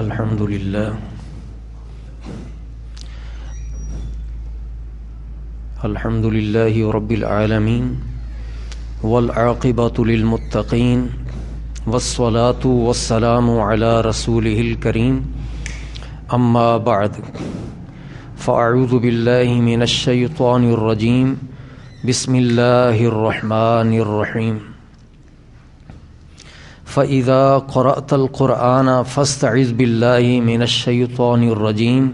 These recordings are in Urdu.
الحمد للہ الحمد للہ رب العالمین والعاقبۃ للمتقین والصلاة والسلام علی رسولہ الکریم اما بعد فاعوذ باللہ من الشیطان الرجیم بسم اللہ الرحمن الرحیم فَإِذَا قَرَأْتَ الْقُرْآنَ فَاسْتَعِذْ بِاللَّهِ مِنَ الشَّيْطَانِ الرَّجِيمِ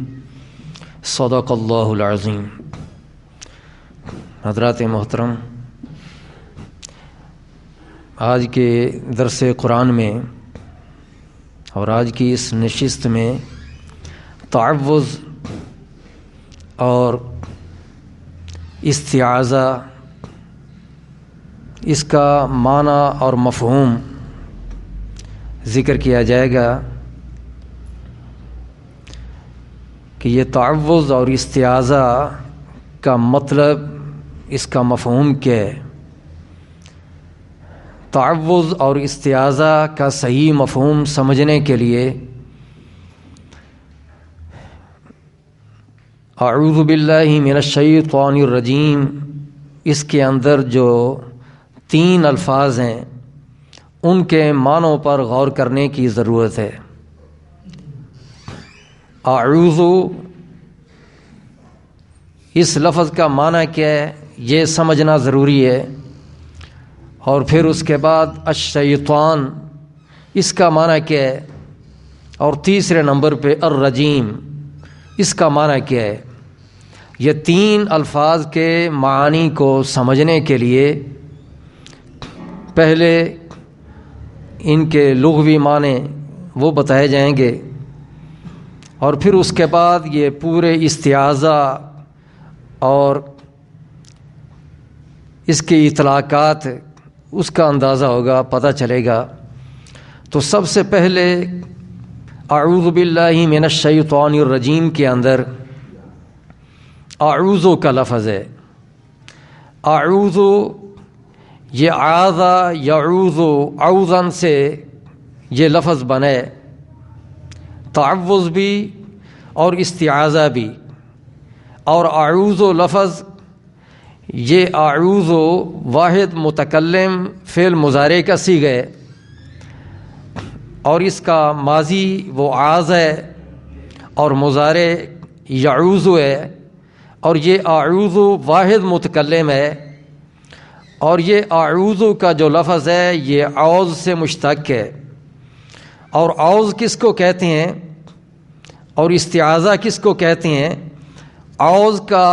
صدق اللہ العظیم۔ حضرات محترم، آج کے درس قرآن میں اور آج کی اس نشست میں تعوذ اور استعاذہ، اس کا معنی اور مفہوم ذکر کیا جائے گا کہ یہ تعوذ اور استعاذہ کا مطلب، اس کا مفہوم کیا ہے۔ تعوذ اور استعاذہ کا صحیح مفہوم سمجھنے کے لیے اعوذ باللہ من الشیطان الرجیم، اس کے اندر جو 3 الفاظ ہیں ان کے معنوں پر غور کرنے کی ضرورت ہے۔ اعوذ، اس لفظ کا معنی کیا ہے یہ سمجھنا ضروری ہے، اور پھر اس کے بعد الشیطان، اس کا معنی کیا ہے، اور تیسرے نمبر پہ الرجیم، اس کا معنی کیا ہے۔ یہ 3 الفاظ کے معانی کو سمجھنے کے لیے پہلے ان کے لغوی معنی وہ بتائے جائیں گے، اور پھر اس کے بعد یہ پورے استعاذہ اور اس کی اطلاقات، اس کا اندازہ ہوگا، پتہ چلے گا۔ تو سب سے پہلے اعوذ باللہ من الشیطان الرجیم کے اندر اعوذ کا لفظ ہے۔ اعوذ، یہ اعاذ یعوذ، عوذن سے یہ لفظ بنے، تعوذ بھی اور استعاذہ بھی۔ اور اعوذ لفظ، یہ اعوذ واحد متکلم فعل مضارع کا صیغہ ہے، اور اس کا ماضی وہ اعاذ ہے اور مضارع یعوذ ہے، اور یہ اعوذ واحد متکلم ہے، اور یہ اعوذ کا جو لفظ ہے یہ اعوذ سے مشتق ہے۔ اور اعوذ کس کو کہتے ہیں اور استعاذہ کس کو کہتے ہیں؟ اعوذ کا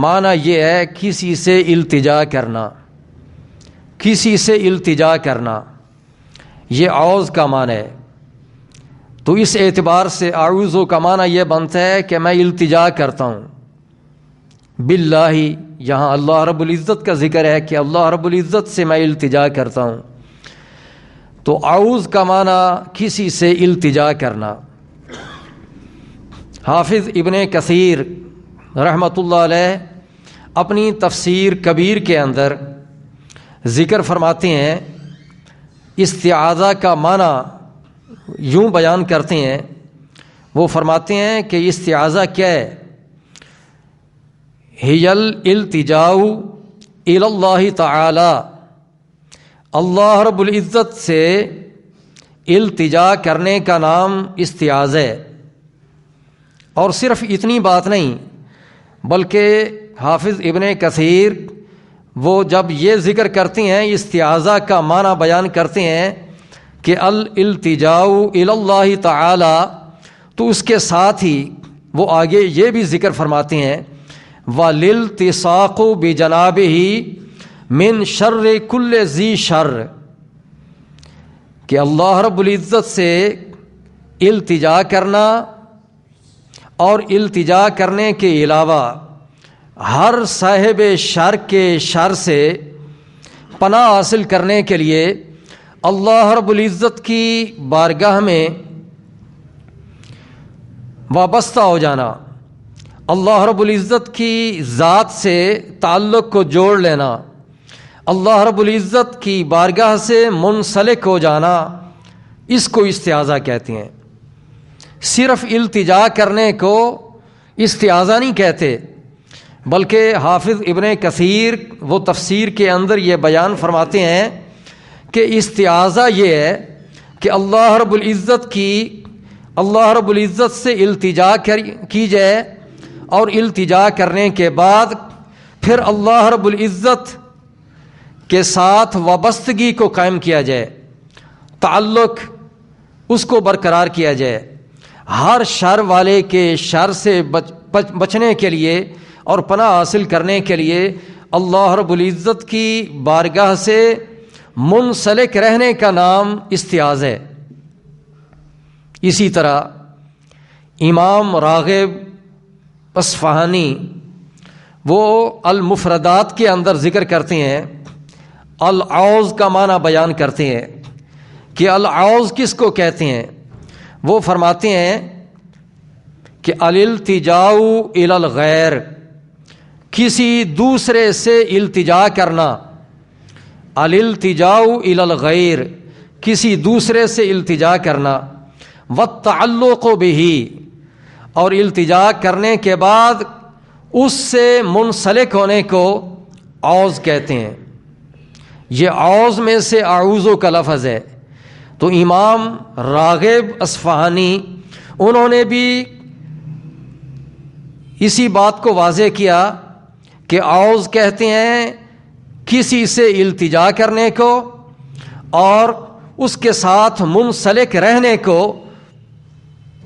معنی یہ ہے کسی سے التجا کرنا، کسی سے التجا کرنا، یہ اعوذ کا معنی ہے۔ تو اس اعتبار سے اعوذ کا معنی یہ بنتا ہے کہ میں التجا کرتا ہوں باللہ، یہاں اللہ رب العزت کا ذکر ہے کہ اللہ رب العزت سے میں التجا کرتا ہوں۔ تو اعوذ کا معنی کسی سے التجا کرنا۔ حافظ ابن کثیر رحمۃ اللہ علیہ اپنی تفسیر کبیر کے اندر ذکر فرماتے ہیں، استعاذہ کا معنی یوں بیان کرتے ہیں، وہ فرماتے ہیں کہ استعاذہ کیا ہے؟ ہی الالتجاء الی اللہ تعالی، اللہ رب العزت سے التجا کرنے کا نام استعاذہ ہے۔ اور صرف اتنی بات نہیں، بلکہ حافظ ابن کثیر وہ جب یہ ذکر کرتے ہیں، استعاذہ کا معنی بیان کرتے ہیں کہ الالتجاء الی اللہ تعالی، تو اس کے ساتھ ہی وہ آگے یہ بھی ذکر فرماتے ہیں وَلِلْتِصَاقُ بِجَنَابِهِ مِنْ شَرِّ كُلِّ ذِي شَرٍ، کہ اللہ رب العزت سے التجا کرنا، اور التجا کرنے کے علاوہ ہر صاحب شر کے شر سے پناہ حاصل کرنے کے لیے اللہ رب العزت کی بارگاہ میں وابستہ ہو جانا، اللہ رب العزت کی ذات سے تعلق کو جوڑ لینا، اللہ رب العزت کی بارگاہ سے منسلک ہو جانا، اس کو استعاذہ کہتے ہیں۔ صرف التجا کرنے کو استعاذہ نہیں کہتے، بلکہ حافظ ابن کثیر وہ تفسیر کے اندر یہ بیان فرماتے ہیں کہ استعاذہ یہ ہے کہ اللہ رب العزت سے التجا کی جائے، اور التجا کرنے کے بعد پھر اللہ رب العزت کے ساتھ وابستگی کو قائم کیا جائے، تعلق اس کو برقرار کیا جائے، ہر شر والے کے شر سے بچنے کے لیے اور پناہ حاصل کرنے کے لیے اللہ رب العزت کی بارگاہ سے منسلک رہنے کا نام استعاذہ ہے۔ اسی طرح امام راغب اصفہانی وہ المفردات کے اندر ذکر کرتے ہیں، العوذ کا معنی بیان کرتے ہیں کہ العوذ کس کو کہتے ہیں۔ وہ فرماتے ہیں کہ الالتجاء الی الغیر، کسی دوسرے سے التجا کرنا، الالتجاء الی الغیر، کسی دوسرے سے التجا کرنا، والتعلق بہ، اور التجا کرنے کے بعد اس سے منسلک ہونے کو عوذ کہتے ہیں۔ یہ عوذ میں سے اعوذ کا لفظ ہے۔ تو امام راغب اصفہانی انہوں نے بھی اسی بات کو واضح کیا کہ عوذ کہتے ہیں کسی سے التجا کرنے کو اور اس کے ساتھ منسلک رہنے کو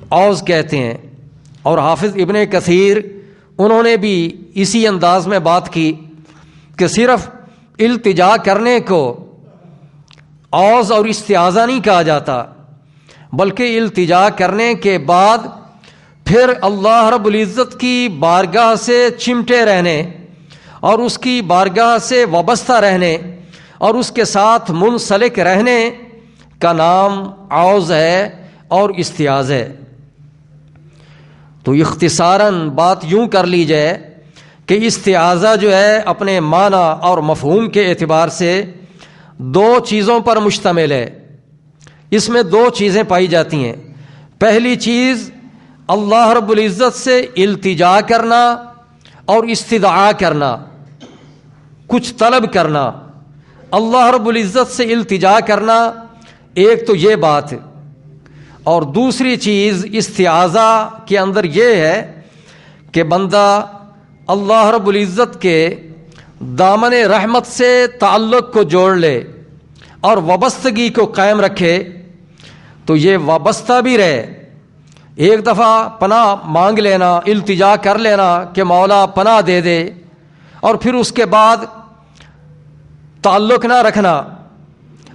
عوذ کہتے ہیں۔ اور حافظ ابن کثیر انہوں نے بھی اسی انداز میں بات کی کہ صرف التجا کرنے کو عوذ اور استعاذہ نہیں کہا جاتا، بلکہ التجا کرنے کے بعد پھر اللہ رب العزت کی بارگاہ سے چمٹے رہنے اور اس کی بارگاہ سے وابستہ رہنے اور اس کے ساتھ منسلک رہنے کا نام عوذ ہے اور استعاذہ ہے۔ تو اختصاراً بات یوں کر لی جائے کہ استعاذہ جو ہے اپنے معنی اور مفہوم کے اعتبار سے دو چیزوں پر مشتمل ہے۔ اس میں دو چیزیں پائی جاتی ہیں۔ پہلی چیز اللہ رب العزت سے التجا کرنا اور استدعا کرنا، کچھ طلب کرنا، اللہ رب العزت سے التجا کرنا، ایک تو یہ بات۔ اور دوسری چیز استعاذہ کے اندر یہ ہے کہ بندہ اللہ رب العزت کے دامن رحمت سے تعلق کو جوڑ لے اور وابستگی کو قائم رکھے، تو یہ وابستہ بھی رہے۔ ایک دفعہ پناہ مانگ لینا، التجا کر لینا کہ مولا پناہ دے دے، اور پھر اس کے بعد تعلق نہ رکھنا،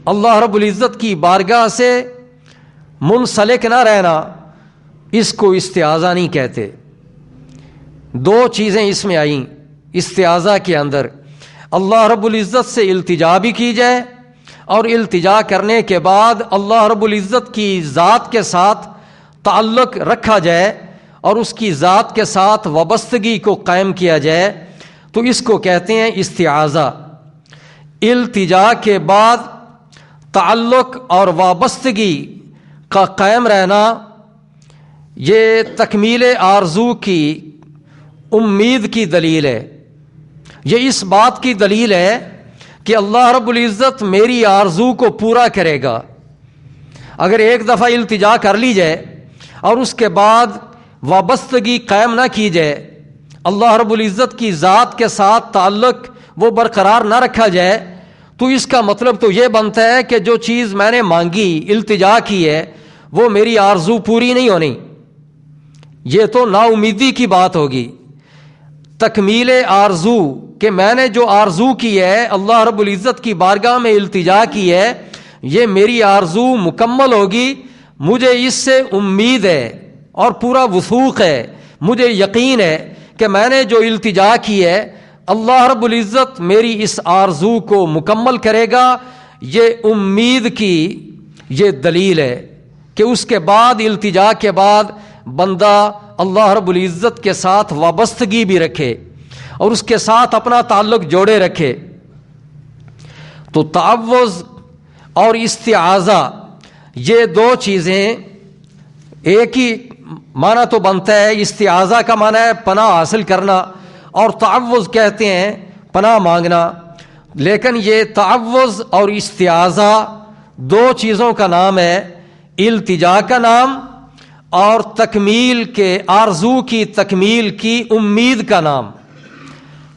اللہ رب العزت کی بارگاہ سے منسلک نہ رہنا، اس کو استعاذہ نہیں کہتے۔ دو چیزیں اس میں آئیں استعاذہ کے اندر، اللہ رب العزت سے التجا بھی کی جائے اور التجا کرنے کے بعد اللہ رب العزت کی ذات کے ساتھ تعلق رکھا جائے اور اس کی ذات کے ساتھ وابستگی کو قائم کیا جائے، تو اس کو کہتے ہیں استعاذہ۔ التجا کے بعد تعلق اور وابستگی کا قائم رہنا، یہ تکمیل آرزو کی امید کی دلیل ہے۔ یہ اس بات کی دلیل ہے کہ اللہ رب العزت میری آرزو کو پورا کرے گا۔ اگر ایک دفعہ التجا کر لی جائے اور اس کے بعد وابستگی قائم نہ کی جائے، اللہ رب العزت کی ذات کے ساتھ تعلق وہ برقرار نہ رکھا جائے، تو اس کا مطلب تو یہ بنتا ہے کہ جو چیز میں نے مانگی، التجا کی ہے، وہ میری آرزو پوری نہیں ہونی۔ یہ تو نا امیدی کی بات ہوگی۔ تکمیل آرزو کہ میں نے جو آرزو کی ہے، اللہ رب العزت کی بارگاہ میں التجا کی ہے، یہ میری آرزو مکمل ہوگی، مجھے اس سے امید ہے اور پورا وثوق ہے، مجھے یقین ہے کہ میں نے جو التجا کی ہے اللہ رب العزت میری اس آرزو کو مکمل کرے گا۔ یہ امید کی یہ دلیل ہے کہ اس کے بعد التجا کے بعد بندہ اللہ رب العزت کے ساتھ وابستگی بھی رکھے اور اس کے ساتھ اپنا تعلق جوڑے رکھے۔ تو تعوذ اور استعاذہ یہ دو چیزیں ایک ہی معنی تو بنتا ہے، استعاذہ کا معنی ہے پناہ حاصل کرنا، اور تعوذ کہتے ہیں پناہ مانگنا، لیکن یہ تعوذ اور استعاذہ دو چیزوں کا نام ہے، التجا کا نام اور تکمیل کے آرزو کی تکمیل کی امید کا نام،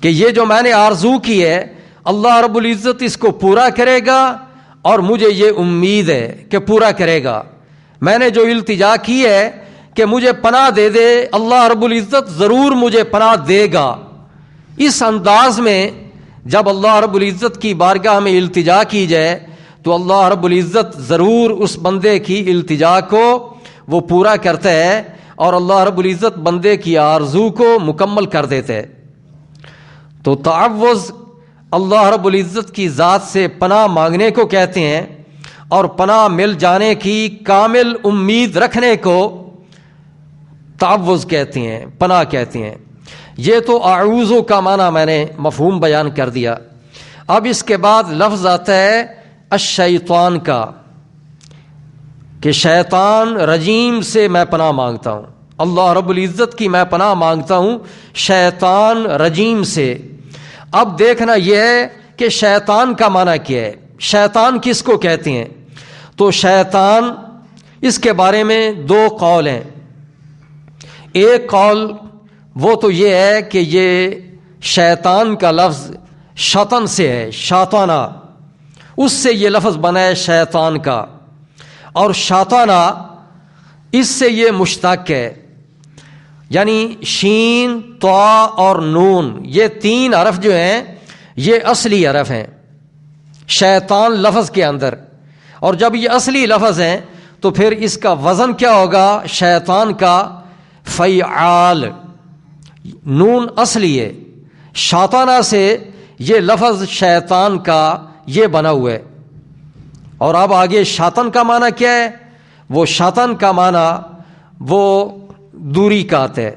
کہ یہ جو میں نے آرزو کی ہے اللہ رب العزت اس کو پورا کرے گا، اور مجھے یہ امید ہے کہ پورا کرے گا۔ میں نے جو التجا کی ہے کہ مجھے پناہ دے دے، اللہ رب العزت ضرور مجھے پناہ دے گا۔ اس انداز میں جب اللہ رب العزت کی بارگاہ میں التجا کی جائے تو اللہ رب العزت ضرور اس بندے کی التجا کو وہ پورا کرتا ہے، اور اللہ رب العزت بندے کی آرزو کو مکمل کر دیتے ہیں۔ تو تعوذ اللہ رب العزت کی ذات سے پناہ مانگنے کو کہتے ہیں، اور پناہ مل جانے کی کامل امید رکھنے کو تعوذ کہتے ہیں، پناہ کہتے ہیں۔ یہ تو اعوذ کا معنی میں نے مفہوم بیان کر دیا۔ اب اس کے بعد لفظ آتا ہے الشیطان کا، کہ شیطان رجیم سے میں پناہ مانگتا ہوں، اللہ رب العزت کی میں پناہ مانگتا ہوں شیطان رجیم سے۔ اب دیکھنا یہ ہے کہ شیطان کا معنی کیا ہے، شیطان کس کو کہتے ہیں؟ تو شیطان، اس کے بارے میں دو قول ہیں۔ ایک قول وہ تو یہ ہے کہ یہ شیطان کا لفظ شطن سے ہے، شاطانہ، اس سے یہ لفظ بنا ہے شیطان کا، اور شاطانہ اس سے یہ مشتق ہے، یعنی شین، طا اور نون، یہ تین حرف جو ہیں یہ اصلی حرف ہیں شیطان لفظ کے اندر، اور جب یہ اصلی لفظ ہیں تو پھر اس کا وزن کیا ہوگا؟ شیطان کا فعال، نون اصلی ہے، شاطانہ سے یہ لفظ شیطان کا یہ بنا ہوا ہے۔ اور اب آگے شاطن کا معنی کیا ہے؟ وہ شاطن کا معنی وہ دوری کا آتا ہے،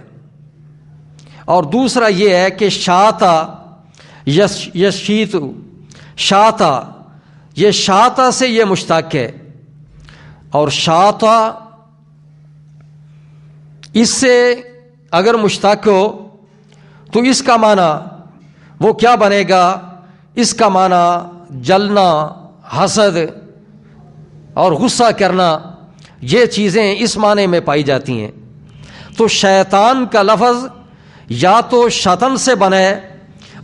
اور دوسرا یہ ہے کہ شاطا، یشیت، شاطا، یہ شاطا سے یہ مشتق ہے، اور شاطا اس سے اگر مشتق ہو تو اس کا معنی وہ کیا بنے گا؟ اس کا معنی جلنا، حسد اور غصہ کرنا، یہ چیزیں اس معنی میں پائی جاتی ہیں۔ تو شیطان کا لفظ یا تو شطن سے بنے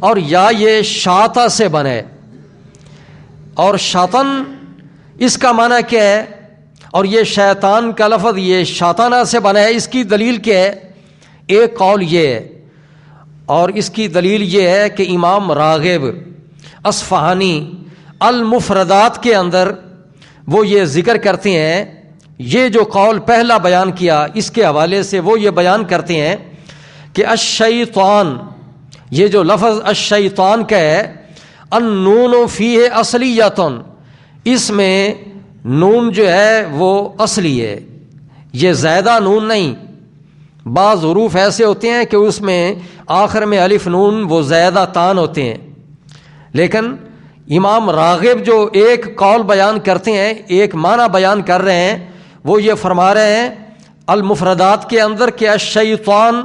اور یا یہ شاطا سے بنے، اور شطن اس کا معنی کیا ہے، اور یہ شیطان کا لفظ یہ شاطانہ سے بنا ہے۔ اس کی دلیل کیا ہے؟ ایک قول یہ ہے، اور اس کی دلیل یہ ہے کہ امام راغب اصفہانی المفردات کے اندر وہ یہ ذکر کرتے ہیں، یہ جو قول پہلا بیان کیا اس کے حوالے سے وہ یہ بیان کرتے ہیں کہ الشیطان، یہ جو لفظ الشیطان کا ہے، النون فیہ اصلیتن، اس میں نون جو ہے وہ اصلی ہے، یہ زائدہ نون نہیں۔ بعض حروف ایسے ہوتے ہیں کہ اس میں آخر میں الف نون وہ زائدہ تان ہوتے ہیں، لیکن امام راغب جو ایک قول بیان کرتے ہیں، ایک معنی بیان کر رہے ہیں، وہ یہ فرما رہے ہیں المفردات کے اندر کہ الشیطان،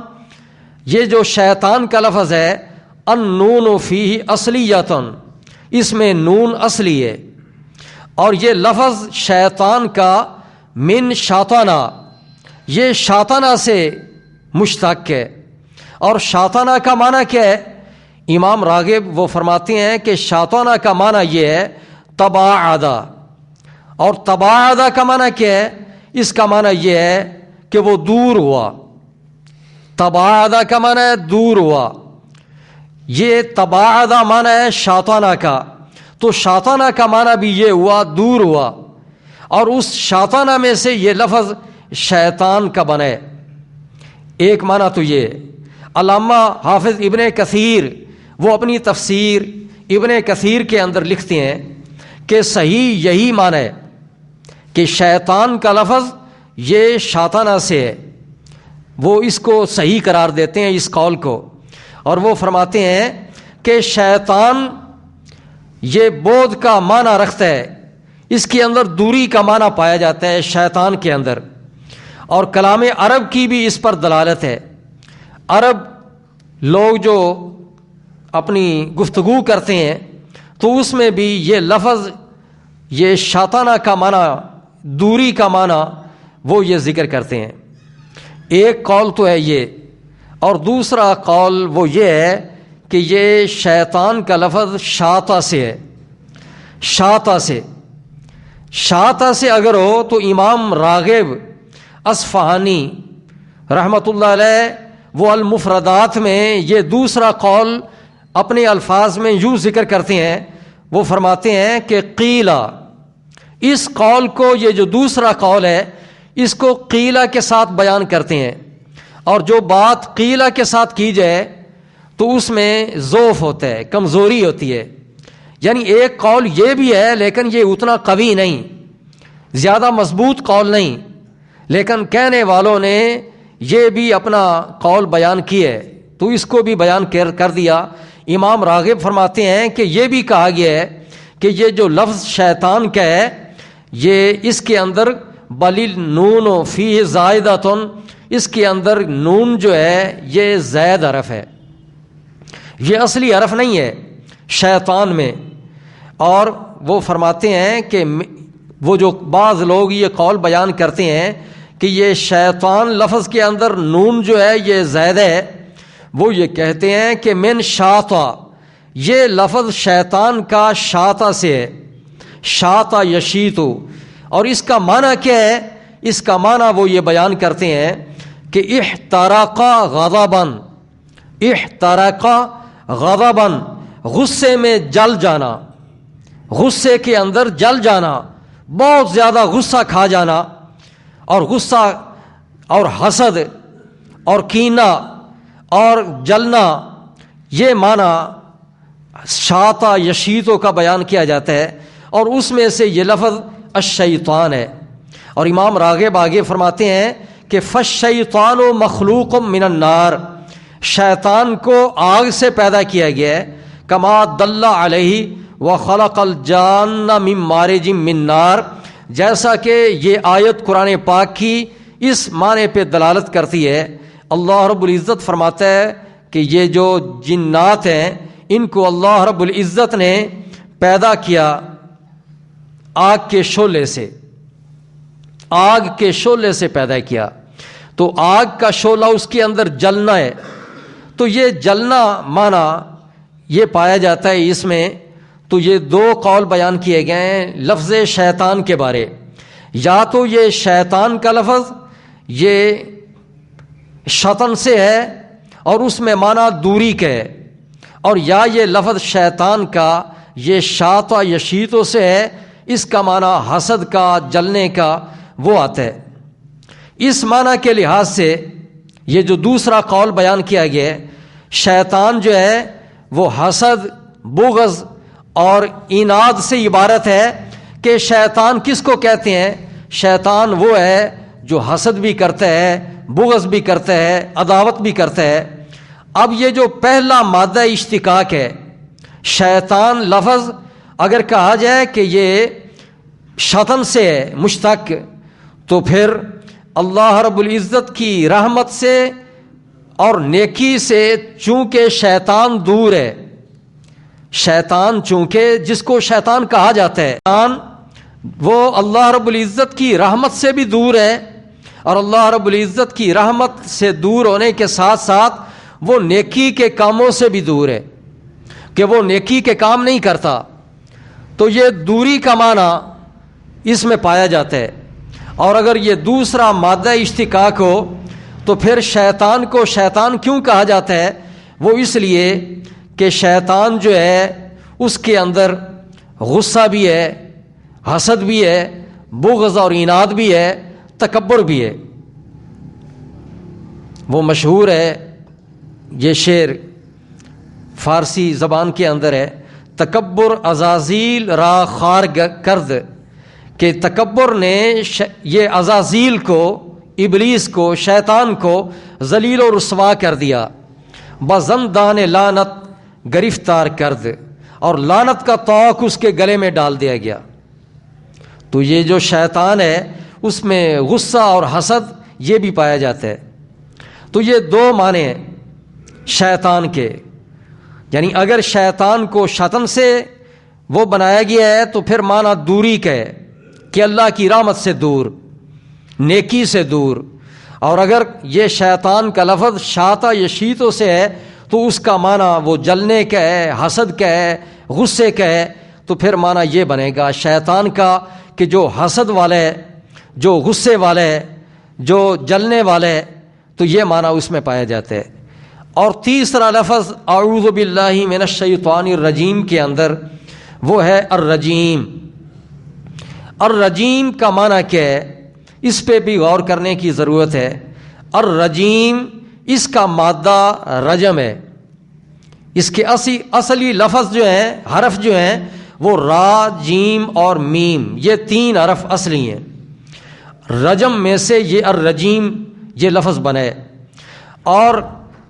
یہ جو شیطان کا لفظ ہے، النون فیہ اصلیتن، اس میں نون اصلی ہے، اور یہ لفظ شیطان کا من شاطانہ، یہ شاطانہ سے مشتق ہے۔ اور شاطانہ کا معنی کیا ہے؟ امام راغب وہ فرماتے ہیں کہ شاطانہ کا معنی یہ ہے تباعدہ، اور تباعدہ کا معنی کیا ہے؟ اس کا معنی یہ ہے کہ وہ دور ہوا، تباعدہ کا معنی ہے دور ہوا، یہ تباعدہ معنی ہے شاطانہ کا، تو شاطانہ کا معنی بھی یہ ہوا دور ہوا، اور اس شاطانہ میں سے یہ لفظ شیطان کا بنے۔ ایک معنی تو یہ۔ علامہ حافظ ابن کثیر وہ اپنی تفسیر ابن کثیر کے اندر لکھتے ہیں کہ صحیح یہی معنی ہے کہ شیطان کا لفظ یہ شاطانہ سے ہے، وہ اس کو صحیح قرار دیتے ہیں اس قول کو، اور وہ فرماتے ہیں کہ شیطان یہ بود کا معنی رکھتا ہے، اس کے اندر دوری کا معنی پایا جاتا ہے شیطان کے اندر، اور کلام عرب کی بھی اس پر دلالت ہے۔ عرب لوگ جو اپنی گفتگو کرتے ہیں تو اس میں بھی یہ لفظ، یہ شاطانہ کا معنی، دوری کا معنی وہ یہ ذکر کرتے ہیں۔ ایک قول تو ہے یہ، اور دوسرا قول وہ یہ ہے کہ یہ شیطان کا لفظ شاطا سے ہے۔ شاطا سے اگر ہو تو امام راغب اصفہانی رحمۃ اللہ علیہ وہ المفردات میں یہ دوسرا قول اپنے الفاظ میں یوں ذکر کرتے ہیں، وہ فرماتے ہیں کہ قیلا، اس قول کو، یہ جو دوسرا قول ہے اس کو قیلا کے ساتھ بیان کرتے ہیں، اور جو بات قیلا کے ساتھ کی جائے تو اس میں ضعف ہوتا ہے، کمزوری ہوتی ہے۔ یعنی ایک قول یہ بھی ہے لیکن یہ اتنا قوی نہیں، زیادہ مضبوط قول نہیں، لیکن کہنے والوں نے یہ بھی اپنا قول بیان کیے تو اس کو بھی بیان کر دیا۔ امام راغب فرماتے ہیں کہ یہ بھی کہا گیا ہے کہ یہ جو لفظ شیطان کا ہے یہ اس کے اندر بلیل نون و فی زائدۃن، اس کے اندر نون جو ہے یہ زائد حرف ہے، یہ اصلی حرف نہیں ہے شیطان میں۔ اور وہ فرماتے ہیں کہ وہ جو بعض لوگ یہ قول بیان کرتے ہیں کہ یہ شیطان لفظ کے اندر نون جو ہے یہ زائد ہے، وہ یہ کہتے ہیں کہ من شاطا، یہ لفظ شیطان کا شاطا سے ہے، شاطا یشیتو، اور اس کا معنی کیا ہے؟ اس کا معنی وہ یہ بیان کرتے ہیں کہ احترقا غضباً، احترقا غضباً، غصے میں جل جانا، غصے کے اندر جل جانا، بہت زیادہ غصہ کھا جانا، اور غصہ اور حسد اور کینہ اور جلنا، یہ معنی شاطا یشیتو کا بیان کیا جاتا ہے، اور اس میں سے یہ لفظ الشیطان ہے۔ اور امام راغب آگے فرماتے ہیں کہ فالشیطان مخلوق من النار، شیطان کو آگ سے پیدا کیا گیا ہے، کما دل علیہ وخلق الجان من مارج من نار، جیسا کہ یہ آیت قرآن پاک کی اس معنی پہ دلالت کرتی ہے۔ اللہ رب العزت فرماتا ہے کہ یہ جو جنات ہیں ان کو اللہ رب العزت نے پیدا کیا آگ کے شعلے سے، آگ کے شعلے سے پیدا کیا، تو آگ کا شعلہ اس کے اندر جلنا ہے، تو یہ جلنا معنی یہ پایا جاتا ہے اس میں۔ تو یہ دو قول بیان کیے گئے ہیں لفظ شیطان کے بارے، یا تو یہ شیطان کا لفظ یہ شطن سے ہے اور اس میں معنی دوری کا ہے، اور یا یہ لفظ شیطان کا یہ شاطا یشیتو سے ہے، اس کا معنی حسد کا، جلنے کا وہ آتا ہے۔ اس معنی کے لحاظ سے یہ جو دوسرا قول بیان کیا گیا ہے، شیطان جو ہے وہ حسد، بغض اور اناد سے عبارت ہے۔ کہ شیطان کس کو کہتے ہیں؟ شیطان وہ ہے جو حسد بھی کرتا ہے، بغض بھی کرتا ہے، عداوت بھی کرتا ہے۔ اب یہ جو پہلا مادہ اشتقاق ہے، شیطان لفظ اگر کہا جائے کہ یہ شطن سے ہے مشتق، تو پھر اللہ رب العزت کی رحمت سے اور نیکی سے چونکہ شیطان دور ہے، شیطان چونکہ جس کو شیطان کہا جاتا ہے، شیطان وہ اللہ رب العزت کی رحمت سے بھی دور ہے، اور اللہ رب العزت کی رحمت سے دور ہونے کے ساتھ ساتھ وہ نیکی کے کاموں سے بھی دور ہے کہ وہ نیکی کے کام نہیں کرتا، تو یہ دوری کا معنی اس میں پایا جاتا ہے۔ اور اگر یہ دوسرا مادہ اشتقاق ہو تو پھر شیطان کو شیطان کیوں کہا جاتا ہے؟ وہ اس لیے کہ شیطان جو ہے اس کے اندر غصہ بھی ہے، حسد بھی ہے، بغض اور اناد بھی ہے، تکبر بھی ہے۔ وہ مشہور ہے یہ شعر فارسی زبان کے اندر ہے، تکبر عزازیل را خار کرد، کہ تکبر نے یہ عزازیل کو، ابلیس کو، شیطان کو ذلیل و رسوا کر دیا، بزندان لعنت گرفتار کرد، اور لعنت کا طوق اس کے گلے میں ڈال دیا گیا۔ تو یہ جو شیطان ہے اس میں غصہ اور حسد یہ بھی پایا جاتا ہے۔ تو یہ دو معنی شیطان کے، یعنی اگر شیطان کو شطن سے وہ بنایا گیا ہے تو پھر معنی دوری کا ہے کہ اللہ کی رحمت سے دور، نیکی سے دور۔ اور اگر یہ شیطان کا لفظ شاطا یشیتو سے ہے تو اس کا معنی وہ جلنے کا ہے، حسد کا ہے، غصے کا ہے، تو پھر معنی یہ بنے گا شیطان کا کہ جو حسد والا ہے، جو غصے والا ہے، جو جلنے والا ہے، تو یہ معنی اس میں پایا جاتا ہے۔ اور تیسرا لفظ اعوذ باللہ من الشیطان الرجیم کے اندر وہ ہے الرجیم۔ الرجیم کا معنی کیا ہے، اس پہ بھی غور کرنے کی ضرورت ہے۔ الرجیم اس کا مادہ رجم ہے، اس کے اصلی لفظ جو ہیں، حرف جو ہیں وہ را، جیم اور میم، یہ تین حرف اصلی ہیں۔ رجم میں سے یہ الرجیم یہ لفظ بنے۔ اور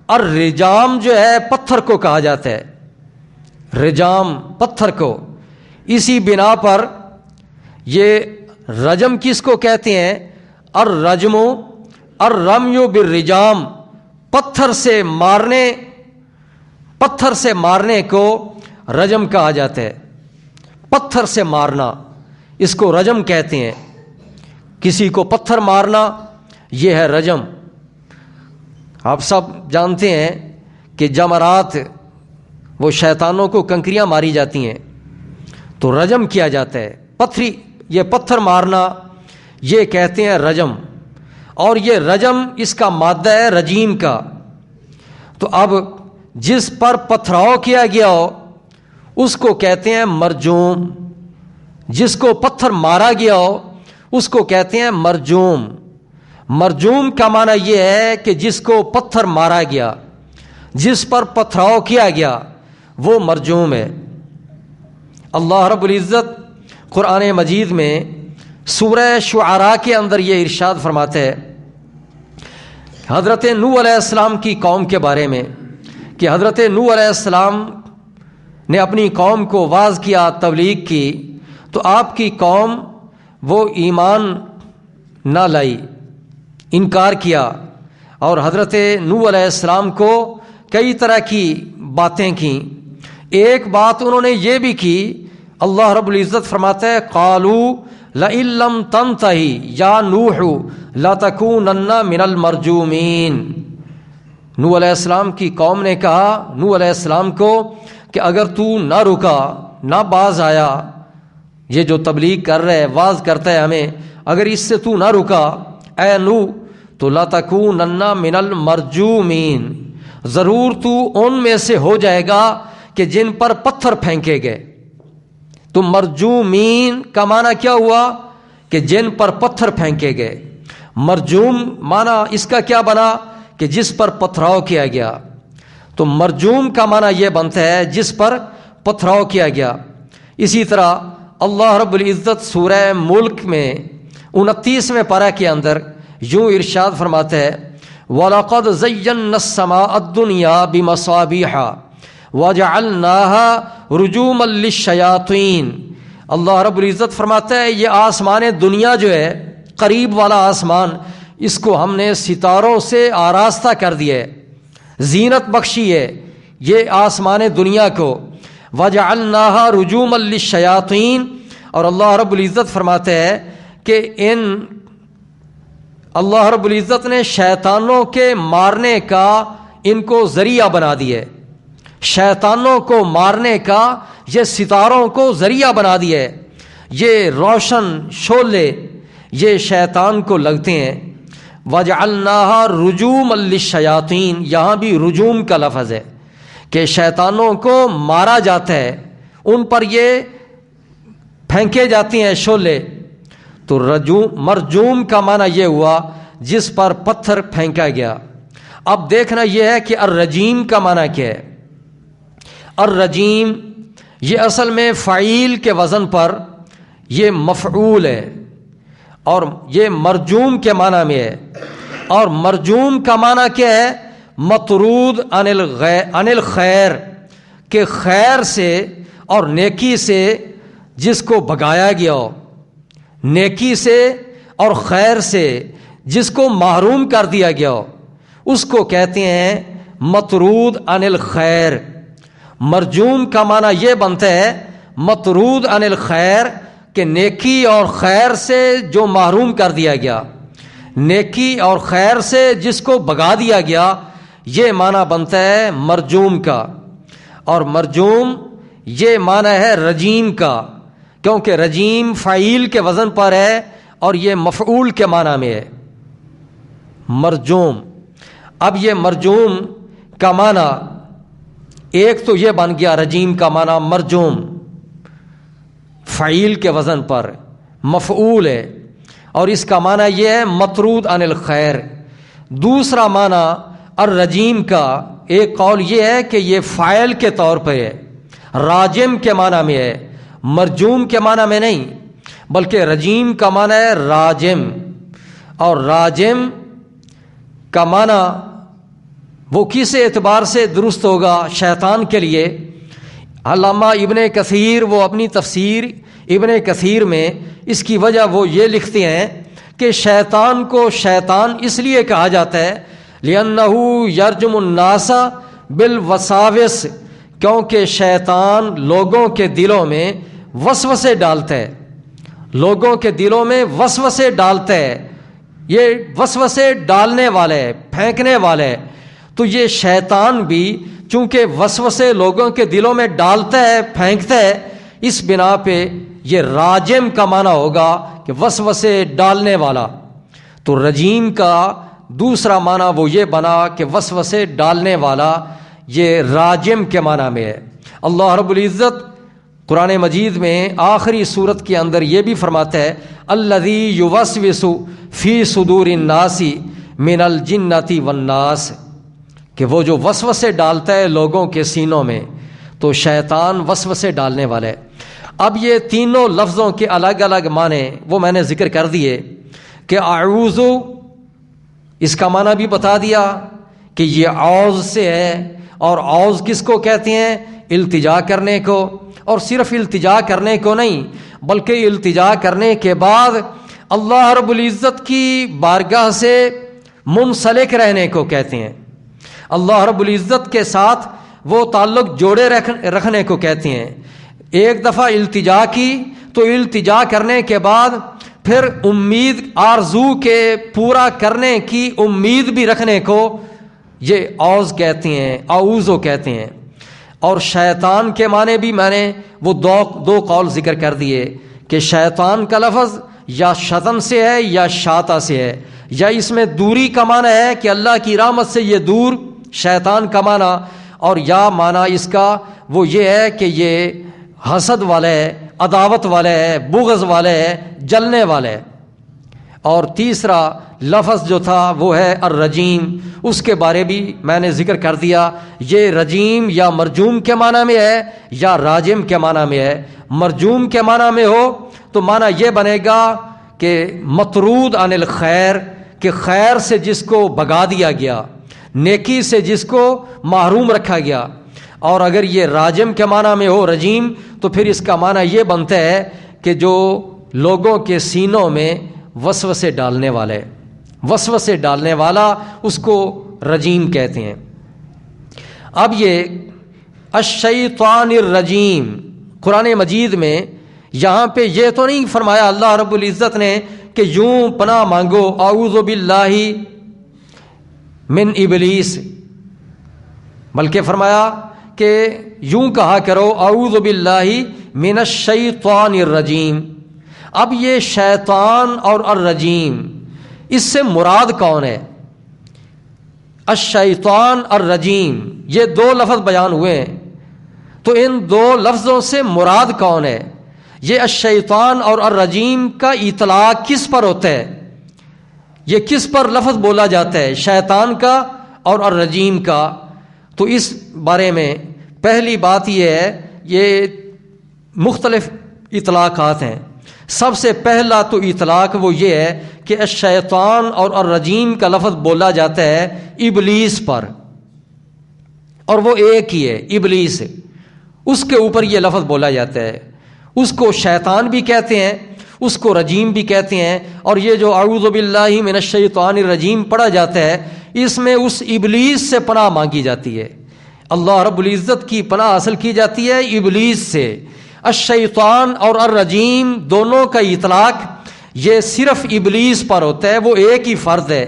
الرجام جو ہے پتھر کو کہا جاتا ہے، رجام پتھر کو، اسی بنا پر یہ رجم کس کو کہتے ہیں؟ الرجم الرمی بالرجام، پتھر سے مارنے کو رجم کہا جاتا ہے۔ پتھر سے مارنا اس کو رجم کہتے ہیں، کسی کو پتھر مارنا یہ ہے رجم۔ آپ سب جانتے ہیں کہ جمرات وہ شیطانوں کو کنکریاں ماری جاتی ہیں تو رجم کیا جاتا ہے، یہ پتھر مارنا یہ کہتے ہیں رجم۔ اور یہ رجم اس کا مادہ ہے رجیم کا۔ تو اب جس پر پتھراؤ کیا گیا ہو اس کو کہتے ہیں مرجوم، جس کو پتھر مارا گیا ہو اس کو کہتے ہیں مرجوم۔ مرجوم کا معنی یہ ہے کہ جس کو پتھر مارا گیا، جس پر پتھراؤ کیا گیا وہ مرجوم ہے۔ اللہ رب العزت قرآن مجید میں سورہ شعراء کے اندر یہ ارشاد فرماتے ہیں حضرت نوح علیہ السلام کی قوم کے بارے میں کہ حضرت نوح علیہ السلام نے اپنی قوم کو واعظ کیا، تبلیغ کی، تو آپ کی قوم وہ ایمان نہ لائی، انکار کیا، اور حضرت نوح علیہ السلام کو کئی طرح کی باتیں کیں۔ ایک بات انہوں نے یہ بھی کی، اللہ رب العزت فرماتا ہے قالوا لئن لم تنتہی یا نوح لتکونن من المرجومین۔ نوح علیہ السلام کی قوم نے کہا نوح علیہ السلام کو کہ اگر تو نہ رکا، نہ باز آیا، یہ جو تبلیغ کر رہا ہے، واعظ کرتا ہے ہمیں، اگر اس سے تو نہ رکا اے نوح تو لتکونن من المرجومین، ضرور تو ان میں سے ہو جائے گا کہ جن پر پتھر پھینکے گئے۔ تو مرجومین کا معنی کیا ہوا کہ جن پر پتھر پھینکے گئے۔ مرجوم معنی اس کا کیا بنا کہ جس پر پتھراؤ کیا گیا، تو مرجوم کا معنی یہ بنتا ہے جس پر پتھراؤ کیا گیا۔ اسی طرح اللہ رب العزت سورہ ملک میں 29ویں پارہ کے اندر یوں ارشاد فرماتا ہے وَلَقَدْ زَيَّنَّا السَّمَاءَ الدُّنْيَا بِمَصَابِيحَ وَجَعَلْنَاهَا رُجُومًا لِلشَّيَاطِينِ۔ اللہ رب العزت فرماتا ہے یہ آسمان دنیا جو ہے، قریب والا آسمان، اس کو ہم نے ستاروں سے آراستہ کر دیا ہے، زینت بخشی ہے یہ آسمان دنیا کو۔ وَجَعَلْنَاهَا رُجُومًا لِلشَّيَاطِينِ، اور اللہ رب العزت فرماتا ہے کہ اللہ رب العزت نے شیطانوں کے مارنے کا ان کو ذریعہ بنا دیا ہے، شیطانوں کو مارنے کا یہ ستاروں کو ذریعہ بنا دیا ہے۔ یہ روشن شعلے یہ شیطان کو لگتے ہیں۔ وَجَعَلْنَاهَا رُجُومًا لِلشَّيَاطِينِ، یہاں بھی رجوم کا لفظ ہے کہ شیطانوں کو مارا جاتا ہے، ان پر یہ پھینکے جاتے ہیں شعلے۔ تو مرجوم کا معنی یہ ہوا جس پر پتھر پھینکا گیا۔ اب دیکھنا یہ ہے کہ الرجیم کا معنی کیا ہے۔ الرجیم یہ اصل میں فعیل کے وزن پر یہ مفعول ہے، اور یہ مرجوم کے معنی میں ہے۔ اور مرجوم کا معنی کیا ہے؟ مطرود عن الخیر، کہ خیر سے اور نیکی سے جس کو بھگایا گیا ہو، نیکی سے اور خیر سے جس کو محروم کر دیا گیا ہو اس کو کہتے ہیں مطرود عن الخیر۔ مرجوم کا معنی یہ بنتا ہے مطرود عن الخیر کہ نیکی اور خیر سے جو محروم کر دیا گیا، نیکی اور خیر سے جس کو بھگا دیا گیا، یہ معنی بنتا ہے مرجوم کا۔ اور مرجوم یہ معنی ہے رجیم کا، کیونکہ رجیم فعیل کے وزن پر ہے اور یہ مفعول کے معنی میں ہے مرجوم۔ اب یہ مرجوم کا معنی ایک تو یہ بن گیا رجیم کا معنی مرجوم، فعیل کے وزن پر مفعول ہے، اور اس کا معنی یہ ہے مطرود عن الخیر۔ دوسرا معنی الرجیم کا ایک قول یہ ہے کہ یہ فاعل کے طور پہ ہے، راجم کے معنی میں ہے، مرجوم کے معنی میں نہیں، بلکہ رجیم کا معنی ہے راجم، اور راجم کا معنی وہ کس اعتبار سے درست ہوگا شیطان کے لیے؟ علامہ ابن کثیر وہ اپنی تفسیر ابن کثیر میں اس کی وجہ وہ یہ لکھتے ہیں کہ شیطان کو شیطان اس لیے کہا جاتا ہے لِأَنَّهُ يَرْجُمُ النَّاسَ بِالْوَسَاوِسِ، کیونکہ شیطان لوگوں کے دلوں میں وسوسے ڈالتا ہے، لوگوں کے دلوں میں وسوسے ڈالتا ہے، یہ وسوسے ڈالنے والے پھینکنے والے، تو یہ شیطان بھی چونکہ وسوسے لوگوں کے دلوں میں ڈالتا ہے پھینکتا ہے، اس بنا پہ یہ راجم کا معنی ہوگا کہ وسوسے ڈالنے والا۔ تو رجیم کا دوسرا معنی وہ یہ بنا کہ وسوسے ڈالنے والا، یہ راجم کے معنی میں ہے۔ اللہ رب العزت قرآن مجید میں آخری سورت کے اندر یہ بھی فرماتا ہے الذی یوسوس فی صدور الناس من الجنۃ والناس، کہ وہ جو وسوسے ڈالتا ہے لوگوں کے سینوں میں، تو شیطان وسوسے ڈالنے والا ہے۔ اب یہ تینوں لفظوں کے الگ الگ معنی وہ میں نے ذکر کر دیے کہ اعوذ، اس کا معنی بھی بتا دیا کہ یہ عوض سے ہے، اور عوض کس کو کہتے ہیں؟ التجا کرنے کو، اور صرف التجا کرنے کو نہیں بلکہ التجا کرنے کے بعد اللہ رب العزت کی بارگاہ سے منسلک رہنے کو کہتے ہیں، اللہ رب العزت کے ساتھ وہ تعلق جوڑے رکھنے کو کہتے ہیں۔ ایک دفعہ التجا کی تو التجا کرنے کے بعد پھر امید آرزو کے پورا کرنے کی امید بھی رکھنے کو یہ عوض کہتے ہیں، اعوذ کہتے ہیں۔ اور شیطان کے معنی بھی میں نے وہ دو قول ذکر کر دیے کہ شیطان کا لفظ یا شطن سے ہے یا شاطا سے ہے، یا اس میں دوری کا معنی ہے کہ اللہ کی رحمت سے یہ دور شیطان کا معنی، اور یا معنی اس کا وہ یہ ہے کہ یہ حسد والا ہے، عداوت والا ہے، بغض والا ہے، جلنے والا ہے۔ اور تیسرا لفظ جو تھا وہ ہے الرجیم، اس کے بارے بھی میں نے ذکر کر دیا، یہ رجیم یا مرجوم کے معنی میں ہے یا راجم کے معنی میں ہے۔ مرجوم کے معنی میں ہو تو معنی یہ بنے گا کہ مطرود عن الخیر، کہ خیر سے جس کو بھگا دیا گیا، نیکی سے جس کو محروم رکھا گیا۔ اور اگر یہ راجم کے معنی میں ہو رجیم، تو پھر اس کا معنی یہ بنتا ہے کہ جو لوگوں کے سینوں میں وسوسے ڈالنے والے، وسوسے ڈالنے والا، اس کو رجیم کہتے ہیں۔ اب یہ الشیطان الرجیم قرآن مجید میں یہاں پہ یہ تو نہیں فرمایا اللہ رب العزت نے کہ یوں پناہ مانگو اعوذ باللہ من ابلیس، بلکہ فرمایا کہ یوں کہا کرو اعوذ باللہ من الشیطان الرجیم۔ اب یہ شیطان اور الرجیم، اس سے مراد کون ہے؟ الشیطان الرجیم، یہ دو لفظ بیان ہوئے ہیں، تو ان دو لفظوں سے مراد کون ہے؟ یہ الشیطان اور الرجیم کا اطلاق کس پر ہوتا ہے؟ یہ کس پر لفظ بولا جاتا ہے، شیطان کا اور الرجیم کا؟ تو اس بارے میں پہلی بات یہ ہے، یہ مختلف اطلاقات ہیں۔ سب سے پہلا تو اطلاق وہ یہ ہے کہ الشیطان اور الرجیم کا لفظ بولا جاتا ہے ابلیس پر، اور وہ ایک ہی ہے ابلیس، اس کے اوپر یہ لفظ بولا جاتا ہے۔ اس کو شیطان بھی کہتے ہیں، اس کو رجیم بھی کہتے ہیں. اور یہ جو اعوذ باللہ من الشیطان الرجیم پڑھا جاتا ہے اس میں اس ابلیس سے پناہ مانگی جاتی ہے. اللہ رب العزت کی پناہ حاصل کی جاتی ہے ابلیس سے. الشیطان اور الرجیم دونوں کا اطلاق یہ صرف ابلیس پر ہوتا ہے، وہ ایک ہی فرد ہے،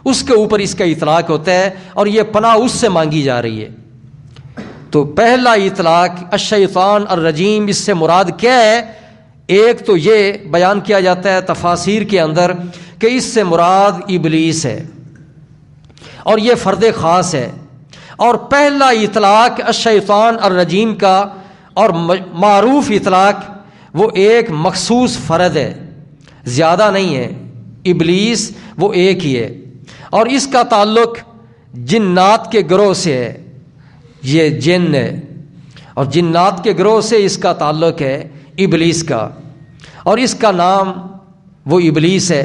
اس کے اوپر اس کا اطلاق ہوتا ہے اور یہ پناہ اس سے مانگی جا رہی ہے. تو پہلا اطلاق الشیطان الرجیم، اس سے مراد کیا ہے؟ ایک تو یہ بیان کیا جاتا ہے تفاسیر کے اندر کہ اس سے مراد ابلیس ہے اور یہ فرد خاص ہے. اور پہلا اطلاق الشیطان الرجیم کا اور معروف اطلاق وہ ایک مخصوص فرد ہے، زیادہ نہیں ہے. ابلیس وہ ایک ہی ہے اور اس کا تعلق جنات کے گروہ سے ہے. یہ جن ہے اور جنات کے گروہ سے اس کا تعلق ہے ابلیس کا، اور اس کا نام وہ ابلیس ہے.